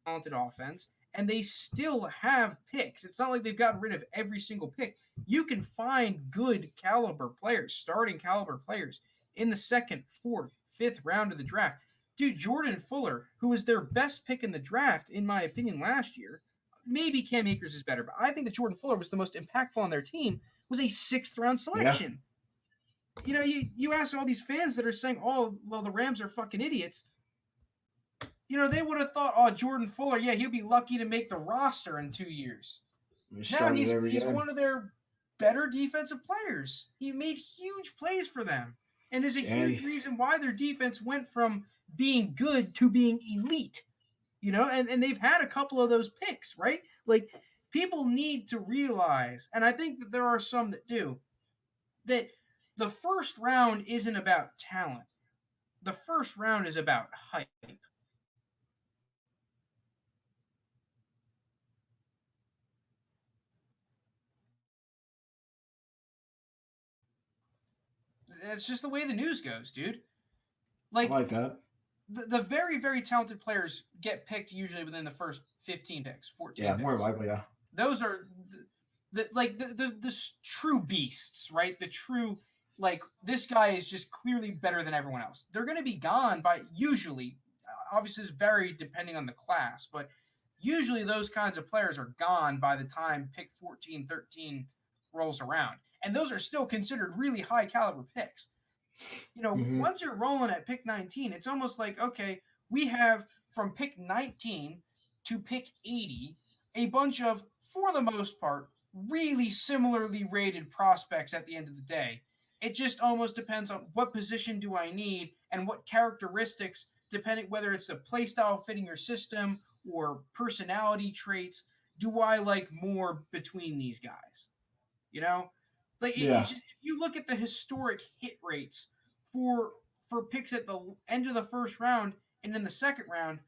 talented offense, and they still have picks. It's not like they've gotten rid of every single pick. You can find good caliber players, starting caliber players, in the second, fourth, fifth round of the draft. Dude, Jordan Fuller, who was their best pick in the draft, in my opinion, last year. Maybe Cam Akers is better, but I think that Jordan Fuller was the most impactful on their team, was a sixth round Yeah. selection. You ask all these fans that are saying, oh, well, the Rams are fucking idiots. They would have thought, oh, Jordan Fuller, yeah, he'll be lucky to make the roster in 2 years. We Now started every he's game. one of their better defensive players. He made huge plays for them, and is a Yeah, huge reason why their defense went from being good to being elite. And they've had a couple of those picks, right? Like, people need to realize, and I think that there are some that do, that the first round isn't about talent. The first round is about hype. That's just the way the news goes, dude. I Like, like that. the very, very talented players get picked usually within the first 15 picks, 14 Yeah, more picks. likely, yeah. Those are the true beasts, right? The true, like, this guy is just clearly better than everyone else. They're going to be gone by, usually, obviously it's varied depending on the class, but usually those kinds of players are gone by the time pick 14, 13 rolls around. And those are still considered really high caliber picks. Hmm. Once you're rolling at pick 19, it's almost like, okay, we have from pick 19 to pick 80 a bunch of, for the most part, really similarly rated prospects at the end of the day. It just almost depends on what position do I need and what characteristics, depending whether it's the play style fitting your system or personality traits, do I like more between these guys? You know, like it's Yeah. just if you look at the historic hit rates for picks at the end of the first round and in the second round,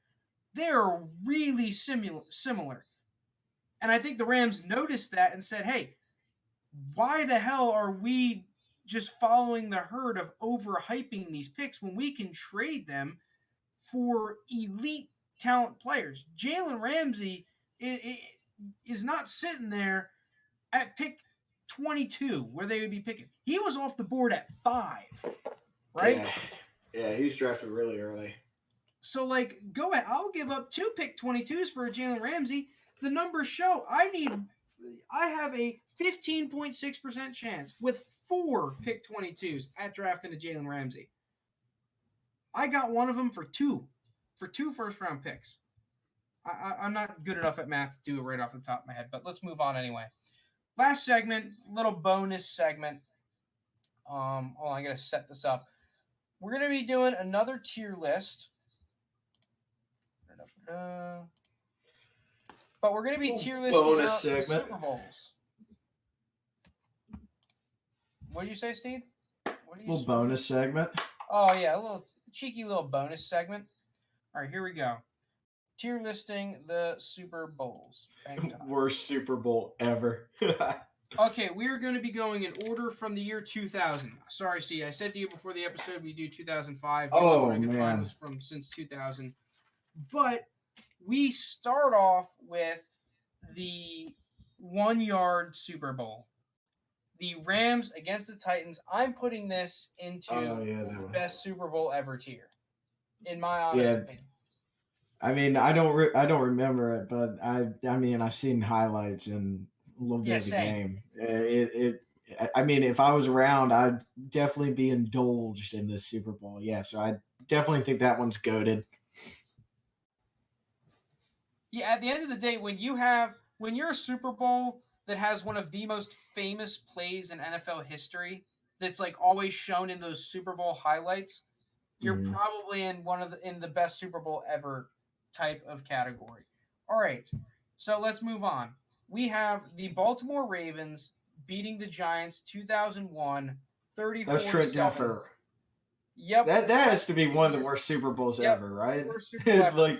they're really similar. And I think the Rams noticed that and said, "Hey, why the hell are we just following the herd of overhyping these picks when we can trade them for elite talent players?" Jalen Ramsey is not sitting there at pick 22 where they would be picking. He was off the board at 5, right? Yeah. Yeah, he was drafted really early. So, like, go ahead. I'll give up 2 pick 22s for a Jalen Ramsey. The numbers show I have a 15.6% chance with 4 pick 22s at drafting a Jalen Ramsey. I got one of them for 2 first round picks. I'm not good enough at math to do it right off the top of my head, but let's move on anyway. Last segment, little bonus segment. Hold on, I gotta set this up. We're gonna be doing another tier list. But we're gonna be tier listing bonus out the segment. Super Bowls. What do you say, Steed? What do you Little bonus segment. Oh yeah, a little cheeky little bonus segment. All right, here we go. Tier listing the Super Bowls. Worst Super Bowl ever. Okay, we are going to be going in order from the year 2000. Sorry, Steve. I said to you before the episode we do 2005. The Oh, only one I could find man. was from since 2000. But we start off with the 1 yard Super Bowl. The Rams against the Titans. I'm putting this into that one. best Super Bowl ever tier, in my honest opinion. I mean, I don't remember it, but I mean, I've seen highlights and a little bit of the same. game. I mean, if I was around, I'd definitely be indulged in this Super Bowl. Yeah, so I definitely think that one's goated. Yeah, at the end of the day, when you're a Super Bowl that has one of the most famous plays in NFL history, that's like always shown in those Super Bowl highlights, you're probably in the best Super Bowl ever type of category. All right, so let's move on. We have the Baltimore Ravens beating the Giants 2001, 34-7. That's Trent Dilfer. Yep. That has to be one of the worst Super Bowls ever, right? Worst Super Bowl ever. Like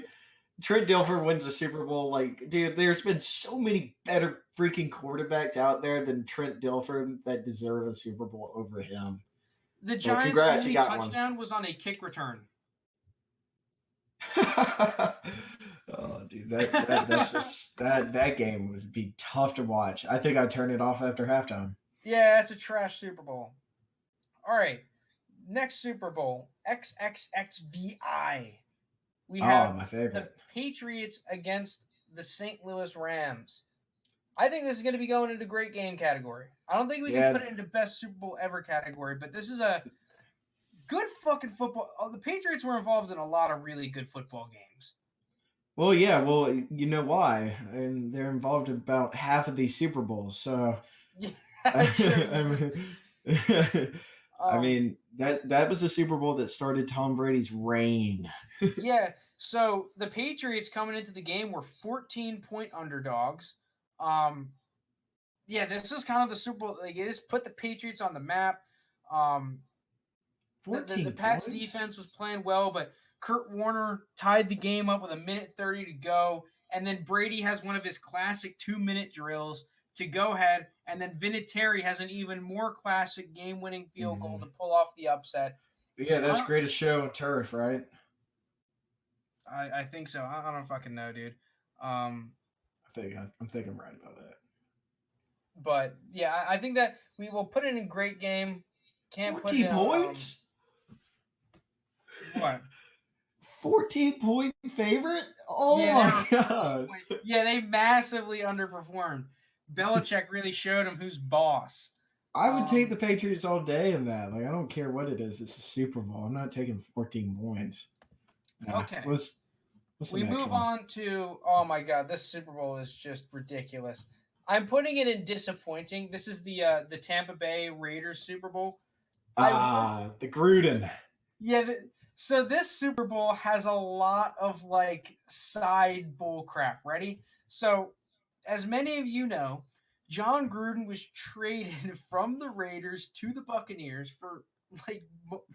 Trent Dilfer wins the Super Bowl. Like, dude, there's been so many better freaking quarterbacks out there than Trent Dilfer that deserve a Super Bowl over him. The Giants' only touchdown was on a kick return. Oh, dude, that's just that game would be tough to watch. I think I'd turn it off after halftime. Yeah, it's a trash Super Bowl. All right, next Super Bowl, XXXVI. We have my favorite. The Patriots against the St. Louis Rams. I think this is going to be going into great game category. I don't think we can put it into best Super Bowl ever category, but this is a good fucking football. The Patriots were involved in a lot of really good football games. Well, yeah. Well, you know why? And they're involved in about half of these Super Bowls. So, yeah, I mean that was the Super Bowl that started Tom Brady's reign. Yeah. So the Patriots coming into the game were 14-point underdogs. Yeah, this is kind of the Super Bowl. Like, it just put the Patriots on the map. 14 the Pats defense was playing well, but Kurt Warner tied the game up with 1:30 to go, and then Brady has one of his classic 2-minute drills to go ahead, and then Vinatieri has an even more classic game-winning field goal to pull off the upset. Yeah, that's greatest show on turf, right? I think so. I don't fucking know, dude. I'm thinking right about that. But yeah, I think that we will put it in a great game. Can't 14 points? What? 14-point favorite? Oh my god. Yeah, they massively underperformed. Belichick really showed them who's boss. I would take the Patriots all day in that. Like, I don't care what it is. It's a Super Bowl. I'm not taking 14 points. Okay. What's we move on to, oh my god, this Super Bowl is just ridiculous. I'm putting it in disappointing. This is the Tampa Bay Raiders Super Bowl. The Gruden. Yeah, so this Super Bowl has a lot of like side bull crap. Ready? So, as many of you know, John Gruden was traded from the Raiders to the Buccaneers for like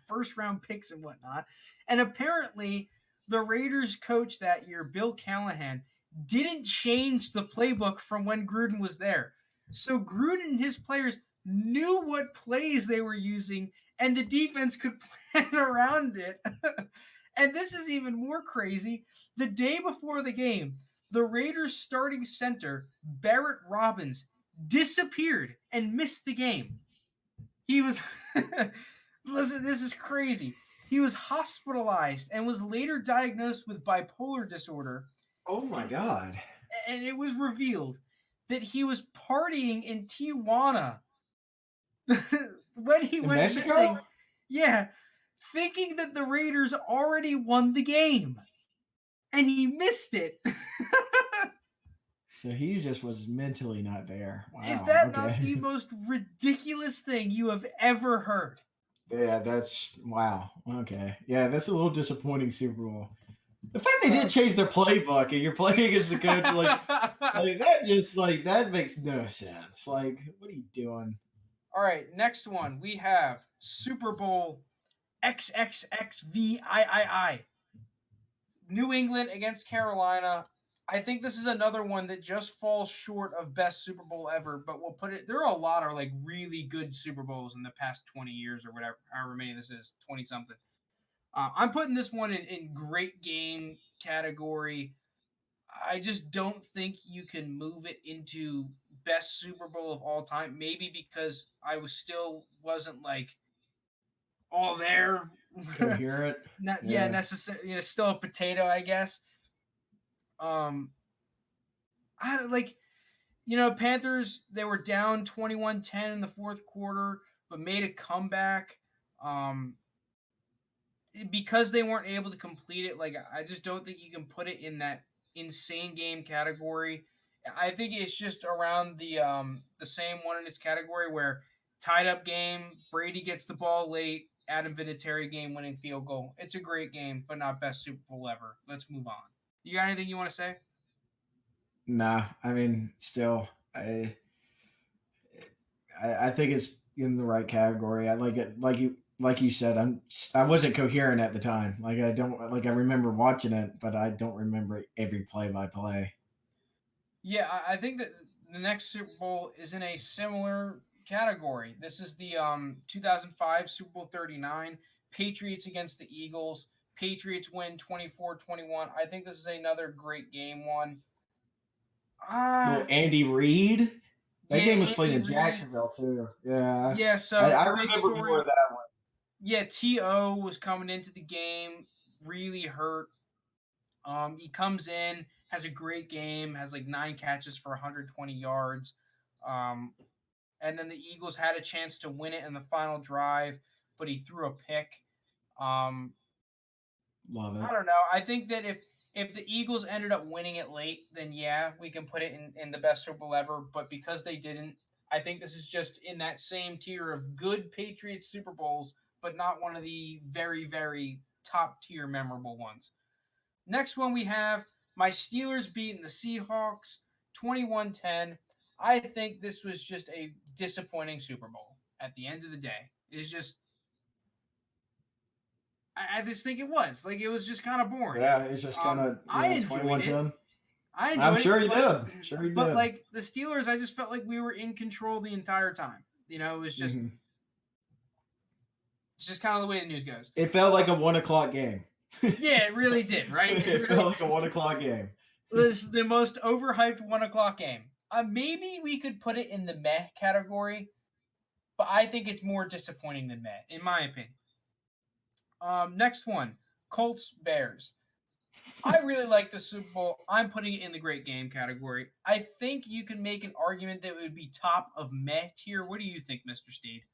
first round picks and whatnot. And apparently, the Raiders coach that year, Bill Callahan, didn't change the playbook from when Gruden was there. So Gruden and his players knew what plays they were using, and the defense could plan around it. And this is even more crazy. The day before the game, the Raiders starting center, Barrett Robbins, disappeared and missed the game. He was listen, this is crazy. He was hospitalized and was later diagnosed with bipolar disorder. Oh my God. And it was revealed that he was partying in Tijuana when he In went Mexico? missing. Yeah, thinking that the Raiders already won the game. And he missed it. So he just was mentally not there. Wow. Is that not the most ridiculous thing you have ever heard? Yeah, that's wow. Okay. Yeah, that's a little disappointing Super Bowl. The fact they did change their playbook and you're playing against the coach like that just like that makes no sense. Like, what are you doing? All right, next one we have Super Bowl XXXVIII. New England against Carolina. I think this is another one that just falls short of best Super Bowl ever, but we'll put it. There are a lot of like really good Super Bowls in the past 20 years or whatever, however many this is, 20 something. I'm putting this one in great game category. I just don't think you can move it into best Super Bowl of all time. Maybe because I wasn't like all there. Coherent. Necessarily. Still a potato, I guess. I don't like. Panthers, they were down 21-10 in the fourth quarter, but made a comeback. Because they weren't able to complete it, like I just don't think you can put it in that insane game category. I think it's just around the same one in its category where tied up game, Brady gets the ball late, Adam Vinatieri game winning field goal. It's a great game, but not best Super Bowl ever. Let's move on. You got anything you want to say? Nah, I mean, still, I think it's in the right category. I like it, like you said. I wasn't coherent at the time. Like I don't like I remember watching it, but I don't remember every play by play. Yeah, I think that the next Super Bowl is in a similar category. This is the 2005 Super Bowl 39, Patriots against the Eagles. Patriots win 24-21. I think this is another great game one. Little Andy Reid. That Yeah, game was played Andy in Reid. Jacksonville too. Yeah. Yeah, so I big remember story. more of that one. Yeah, T.O. was coming into the game, really hurt. He comes in, has a great game, has like 9 catches for 120 yards. And then the Eagles had a chance to win it in the final drive, but he threw a pick. Love it. I don't know. I think that if the Eagles ended up winning it late, then yeah, we can put it in the best Super Bowl ever. But because they didn't, I think this is just in that same tier of good Patriots Super Bowls, but not one of the very, very top tier memorable ones. Next one we have my Steelers beating the Seahawks 21-10. I think this was just a disappointing Super Bowl at the end of the day. It's just I just think it was. Like it was just kind of boring. Yeah, it's just kind of I enjoyed it. I'm sure you did. Sure you did. But like the Steelers, I just felt like we were in control the entire time. It was just it's just kind of the way the news goes. It felt like a 1:00 game. Yeah, it really did, right? It felt like a 1:00 game. This is the most overhyped 1:00 game. Maybe we could put it in the meh category, but I think it's more disappointing than meh, in my opinion. Next one, Colts Bears. I really like the Super Bowl. I'm putting it in the great game category. I think you can make an argument that it would be top of meh tier. What do you think, Mr. Steed?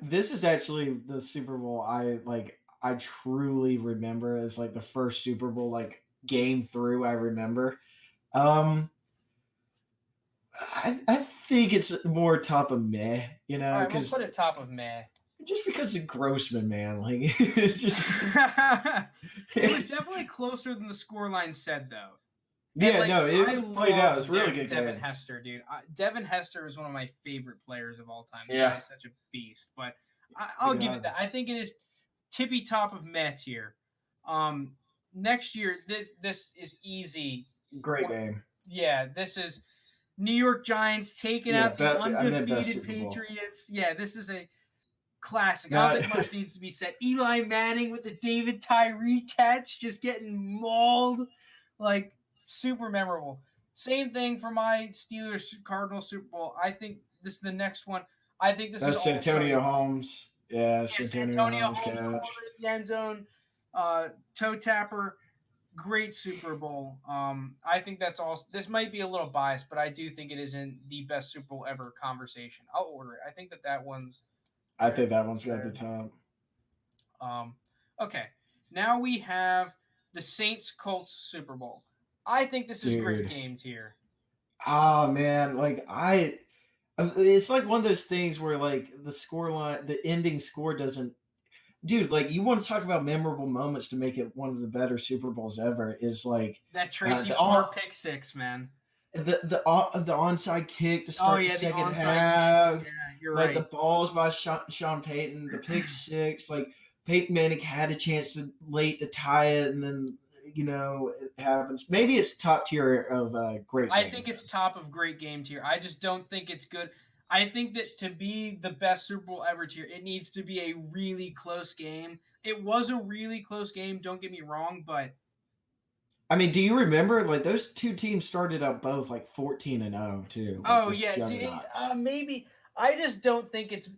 This is actually the Super Bowl I truly remember as like the first Super Bowl like game through I remember. I think it's more top of meh, All right, we'll because put it top of meh. just because of Grossman, man, like it's just It was definitely closer than the scoreline said, though. And yeah, like, no, it I was played out. It love was a really good Devin game. Hester, dude. Devin Hester is one of my favorite players of all time. The Yeah, guy is such a beast. But the I'll give it guy, that. I think it is tippy top of meh tier. Um, Next year, this is easy. great game. Yeah, this is New York Giants taking Yeah, out the I meant best undefeated Super Bowl. Patriots. Yeah, this is a classic. I don't No, think much needs to be said. Eli Manning with the David Tyree catch, just getting mauled, like super memorable. Same thing for my Steelers Cardinals Super Bowl. I think this is the next one. I think this is that's also Santonio Holmes. Yeah, yes, Santonio Antonio Holmes Holmes corner catch. in the end zone, toe tapper, great Super Bowl. I think that's all. This might be a little biased, but I do think it is in the best Super Bowl ever conversation. I'll order it. I think that one's I there. think that one's got to be There. top. Um, okay, now we have the Saints Colts Super Bowl. I think this is great Dude. game tier. Oh man, like it's like one of those things where like the score line, the ending score doesn't. Dude, like you want to talk about memorable moments to make it one of the better Super Bowls ever is like That Tracy the Moore all pick six, man. the onside kick to Oh start the yeah, the second onside kick. Yeah, half, you're like the right. balls by Sean Payton, the pick six, like Peyton Manning had a chance to late to tie it, and then it happens. Maybe it's top tier of great I game. think it's top of great game tier. I just don't think it's good. I think that to be the best Super Bowl ever tier, it needs to be a really close game. It was a really close game, don't get me wrong, but I mean, do you remember like those two teams started out both like 14-0 too, like oh just yeah, juggernauts. maybe I just don't think it's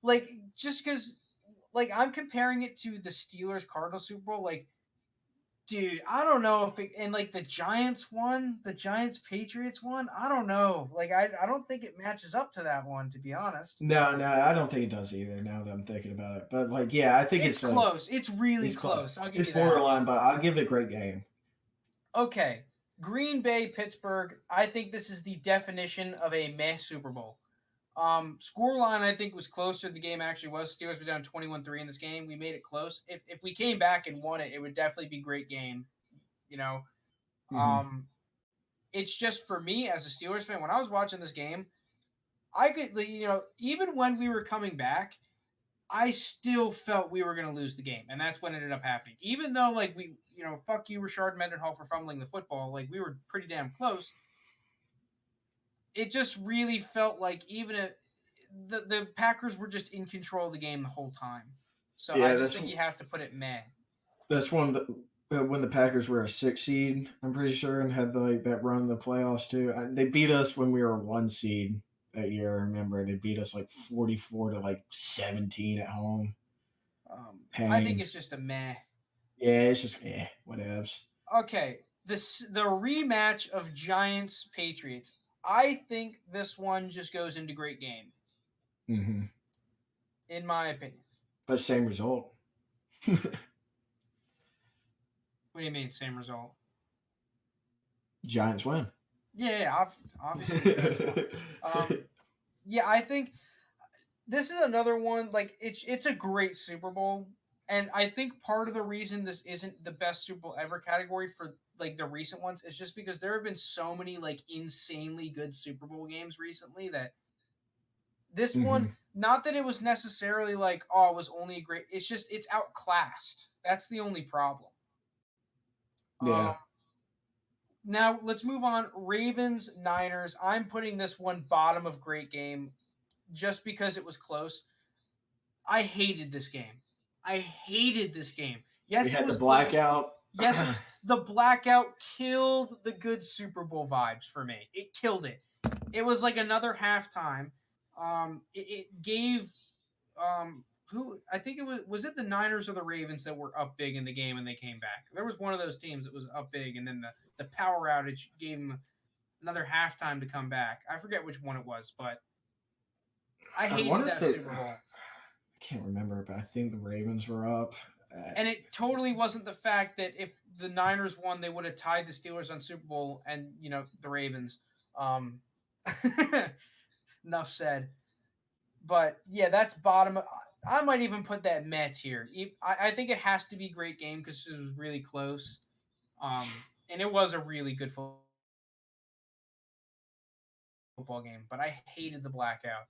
like just because like I'm comparing it to the Steelers Cardinals Super Bowl. Like, dude, I don't know if it, and like the Giants won, the Giants Patriots won. I don't know. Like I don't think it matches up to that one, to be honest. No, no, I don't think it does either. Now that I'm thinking about it, but like, yeah, I think It's it's like close. It's really it's close. close. I'll give It's you that. borderline, but I'll give it a great game. Okay, Green Bay Pittsburgh. I think this is the definition of a meh Super Bowl. Scoreline, I think, was closer. The game actually was. Steelers were down 21-3 in this game. We made it close. If we came back and won it, it would definitely be a great game. You know, Hmm. um, it's just for me as a Steelers fan, when I was watching this game, I could, even when we were coming back, I still felt we were going to lose the game, and that's what ended up happening. Even though, like, fuck you, Rashard Mendenhall, for fumbling the football. Like, we were pretty damn close. It just really felt like even if the Packers were just in control of the game the whole time. So I Yeah, just think you have to put it meh. that's one of the when the Packers were a 6 seed, I'm pretty sure, and had like that run in the playoffs too. They beat us when we were a 1 seed that year. I remember they beat us like 44 to like 17 at home. I think Pain. it's just a meh. Yeah, it's just whatevs. Okay, the rematch of Giants Patriots. I think this one just goes into great game, Hmm. in my opinion. But same result. What do you mean, same result? Giants win. Yeah, obviously the Giants won. Yeah, I think this is another one. Like it's a great Super Bowl, and I think part of the reason this isn't the best Super Bowl ever category for like the recent ones is just because there have been so many like insanely good Super Bowl games recently that this one, Hmm. not that it was necessarily like oh it was only a great. It's just it's outclassed. That's the only problem. Yeah. Now let's move on. Ravens Niners. I'm putting this one bottom of great game just because it was close. I hated this game. I hated this game. We Yes, it had the was close. blackout. Yes, it was. The blackout killed the good Super Bowl vibes for me. It killed it. It was like another halftime. It gave who I think it was it the Niners or the Ravens that were up big in the game and they came back. There was one of those teams that was up big and then the power outage gave them another halftime to come back. I forget which one it was, but I I hated want to that say Super Bowl. I can't remember, but I think the Ravens were up. And it totally wasn't the fact that if the Niners won, they would have tied the Steelers on Super Bowl and the Ravens. Um, Enough said. But yeah, that's bottom. I might even put that Mets here. I think it has to be a great game because it was really close. And it was a really good football game, but I hated the blackout.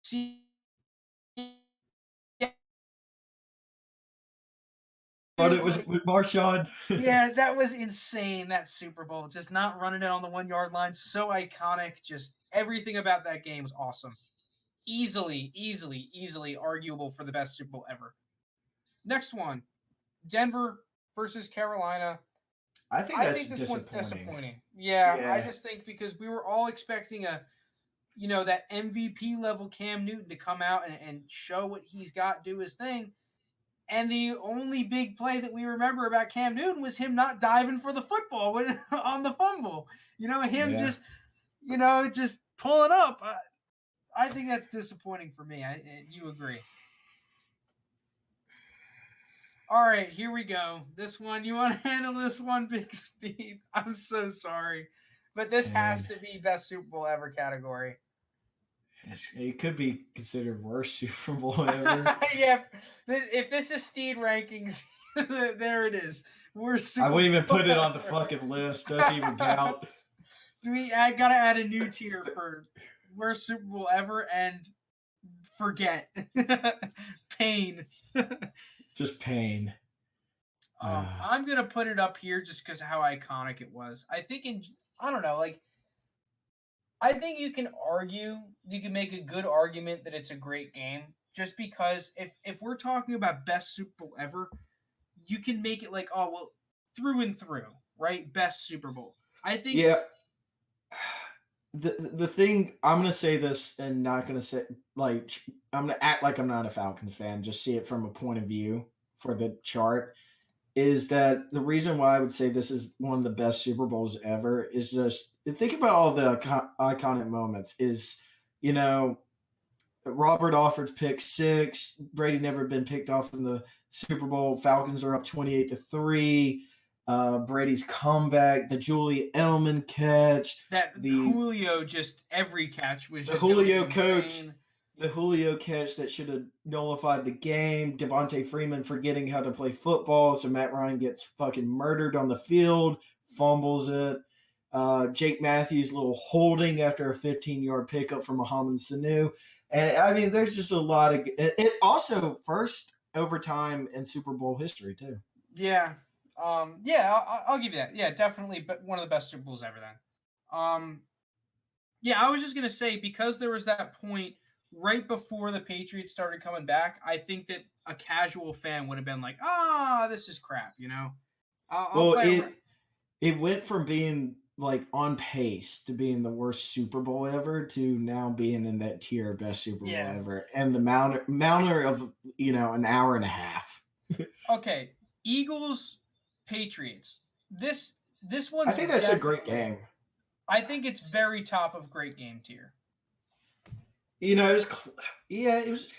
See, yeah, But it was with Marshawn. yeah, that was insane. That Super Bowl, just not running it on the 1 yard line, so iconic. Just everything about that game was awesome. Easily arguable for the best Super Bowl ever. Next one, Denver versus Carolina. I think I that's think this one's disappointing. disappointing. Yeah, I Yeah. just think because we were all expecting that MVP level Cam Newton to come out and show what he's got, do his thing. And the only big play that we remember about Cam Newton was him not diving for the football when, on the fumble. Him Yeah. just pulling up. I think that's disappointing for me. You agree? All right, here we go. This one, you want to handle this one, Big Steve? I'm so sorry, but this has Dude. to be best Super Bowl ever category. It could be considered worst Super Bowl ever. Yeah, if this is Steed rankings, there it is. Worst I Super wouldn't even Bowl put it on the ever. fucking list. Doesn't even count. I gotta add a new tier for worst Super Bowl ever and forget pain. Just pain. I'm gonna put it up here just because of how iconic it was. I don't know, like I think you can make a good argument that it's a great game just because if we're talking about best Super Bowl ever, you can make it like, oh well, through and through, right? Best Super Bowl. I think Yeah. The thing I'm gonna say this and not gonna say like I'm gonna act like I'm not a Falcons fan. Just see it from a point of view for the chart. Is that the reason why I would say this is one of the best Super Bowls ever? Is just think about all the iconic moments. Is you know Robert Alford's pick six. Brady never been picked off in the Super Bowl. Falcons are up 28-3. Brady's comeback, the Julie Edelman catch, that the Julio just every catch was the just going Julio coach, insane. the Julio catch that should have nullified the game. Devontae Freeman forgetting how to play football, so Matt Ryan gets fucking murdered on the field, fumbles it. Jake Matthews little holding after a 15-yard pickup from Mohamed Sanu. And I mean, there's just a lot of it. Also first overtime in Super Bowl history too. Yeah. Yeah, I'll give you that. Yeah, definitely, but one of the best Super Bowls ever. Then, yeah, I was just gonna say because there was that point right before the Patriots started coming back. I think that a casual fan would have been like, "Ah, this is crap," I'll Well, play. it went from being like on pace to being the worst Super Bowl ever to now being in that tier of best Super Bowl Yeah. ever, and the mounter of an hour and a half. Okay. Eagles, Patriots. This I one's think that's a great definitely. game. I think it's very top of great game tier. It was, yeah, it was.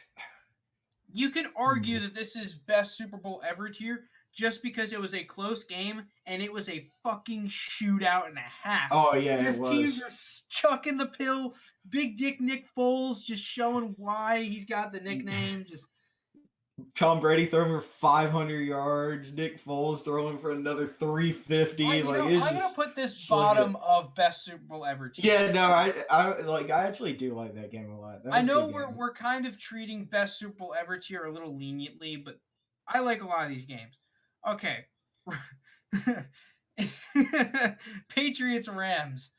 You can argue that this is best Super Bowl ever tier just because it was a close game and it was a fucking shootout and a half. Oh yeah, it Just teams was. are chucking the pill. Big Dick Nick Foles just showing why he's got the nickname. Just Tom Brady throwing for 500 yards. Nick Foles throwing for another 350. Like it's I'm gonna just put this so good. bottom of best Super Bowl ever tier. Yeah, no, I actually do like that game a lot. That I was a know good game. we're kind of treating best Super Bowl ever tier a little leniently, but I like a lot of these games. Okay. Patriots Rams.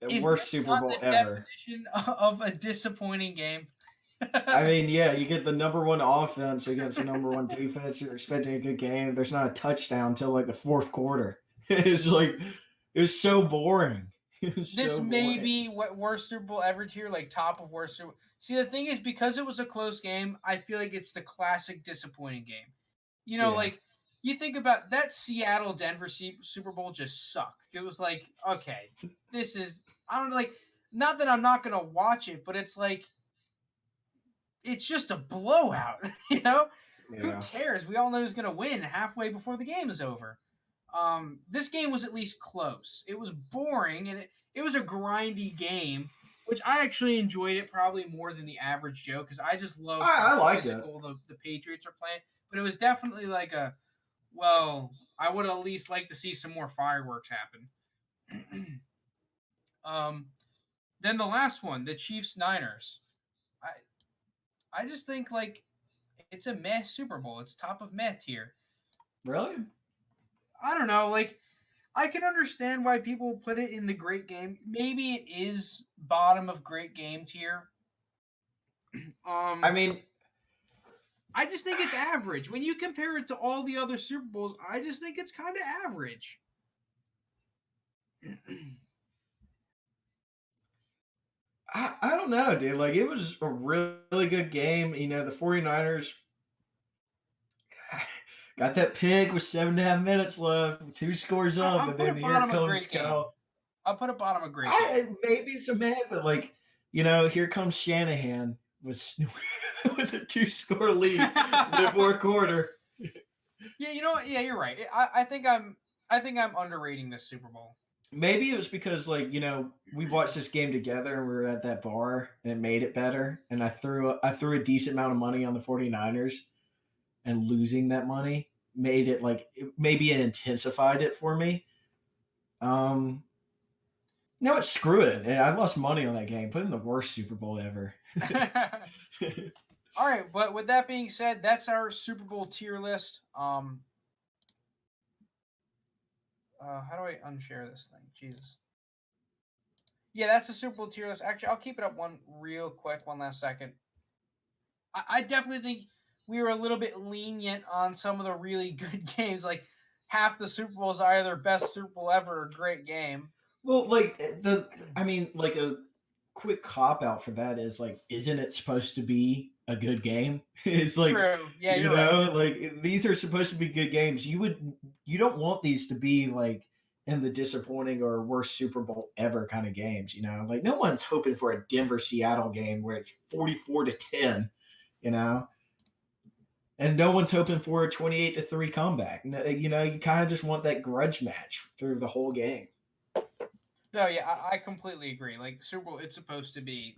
Is Worst this Super not Bowl the ever. definition of a disappointing game? I mean, yeah, you get the number one offense against the number one defense. You're expecting a good game. There's not a touchdown until like the fourth quarter. It's like it was so boring. It was This so may boring. be what worst Super Bowl ever tier, like top of worst Super. See, the thing is, because it was a close game, I feel like it's the classic disappointing game. Yeah. like you think about that Seattle Denver Super Bowl just sucked. It was like, okay, this is I don't know, like not that I'm not gonna watch it, but it's like it's just a blowout. Who Yeah. cares? We all know who's gonna win halfway before the game is over. This game was at least close. It was boring and it was a grindy game, which I actually enjoyed it probably more than the average Joe because I just love I how liked it. physical the Patriots are playing. But it was definitely like well, I would at least like to see some more fireworks happen. um, then the last one, the Chiefs Niners. I just think like it's a meh Super Bowl. It's top of meh tier. Really? I don't know. Like I can understand why people put it in the great game. Maybe it is bottom of great game tier. I Um, mean, I just think it's average. When you compare it to all the other Super Bowls, I just think it's kind of average. I don't know, dude. Like, it was a really good game. The 49ers got that pick with 7.5 minutes left, two scores up, I'll and put then a here bottom of comes great game. Cal. I'll put a bottom of great game. Maybe it's a man, but like, here comes Shanahan with with a two-score lead in the fourth quarter. Yeah, you know what? Yeah, you're right. I think I'm underrating this Super Bowl. Maybe it was because like we watched this game together and we were at that bar and it made it better. And I threw a decent amount of money on the 49ers, and losing that money made it like maybe it intensified it for me. Um, no, it's screw it. I lost money on that game. Put in the worst Super Bowl ever. All right, but with that being said, that's our Super Bowl tier list. How do I unshare this thing? Jesus. Yeah, that's the Super Bowl tier list. Actually, I'll keep it up one real quick, one last second. I definitely think we were a little bit lenient on some of the really good games. Like half the Super Bowls are either best Super Bowl ever or great game. Well, like I mean, like a quick cop out for that is like, isn't it supposed to be a good game? It's like, True. Yeah, you're right. like these are supposed to be good games. You don't want these to be like in the disappointing or worst Super Bowl ever kind of games. Like no one's hoping for a Denver Seattle game where it's 44-10. You know. And no one's hoping for a 28-3 comeback. You kind of just want that grudge match through the whole game. No, yeah, I completely agree. Like Super Bowl, it's supposed to be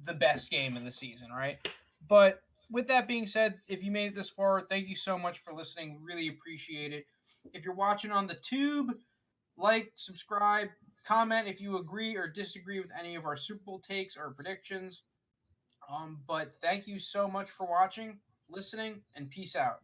the best game in the season, right? But with that being said, if you made it this far, thank you so much for listening. Really appreciate it. If you're watching on the tube, like, subscribe, comment if you agree or disagree with any of our Super Bowl takes or predictions. But thank you so much for watching, listening, and peace out.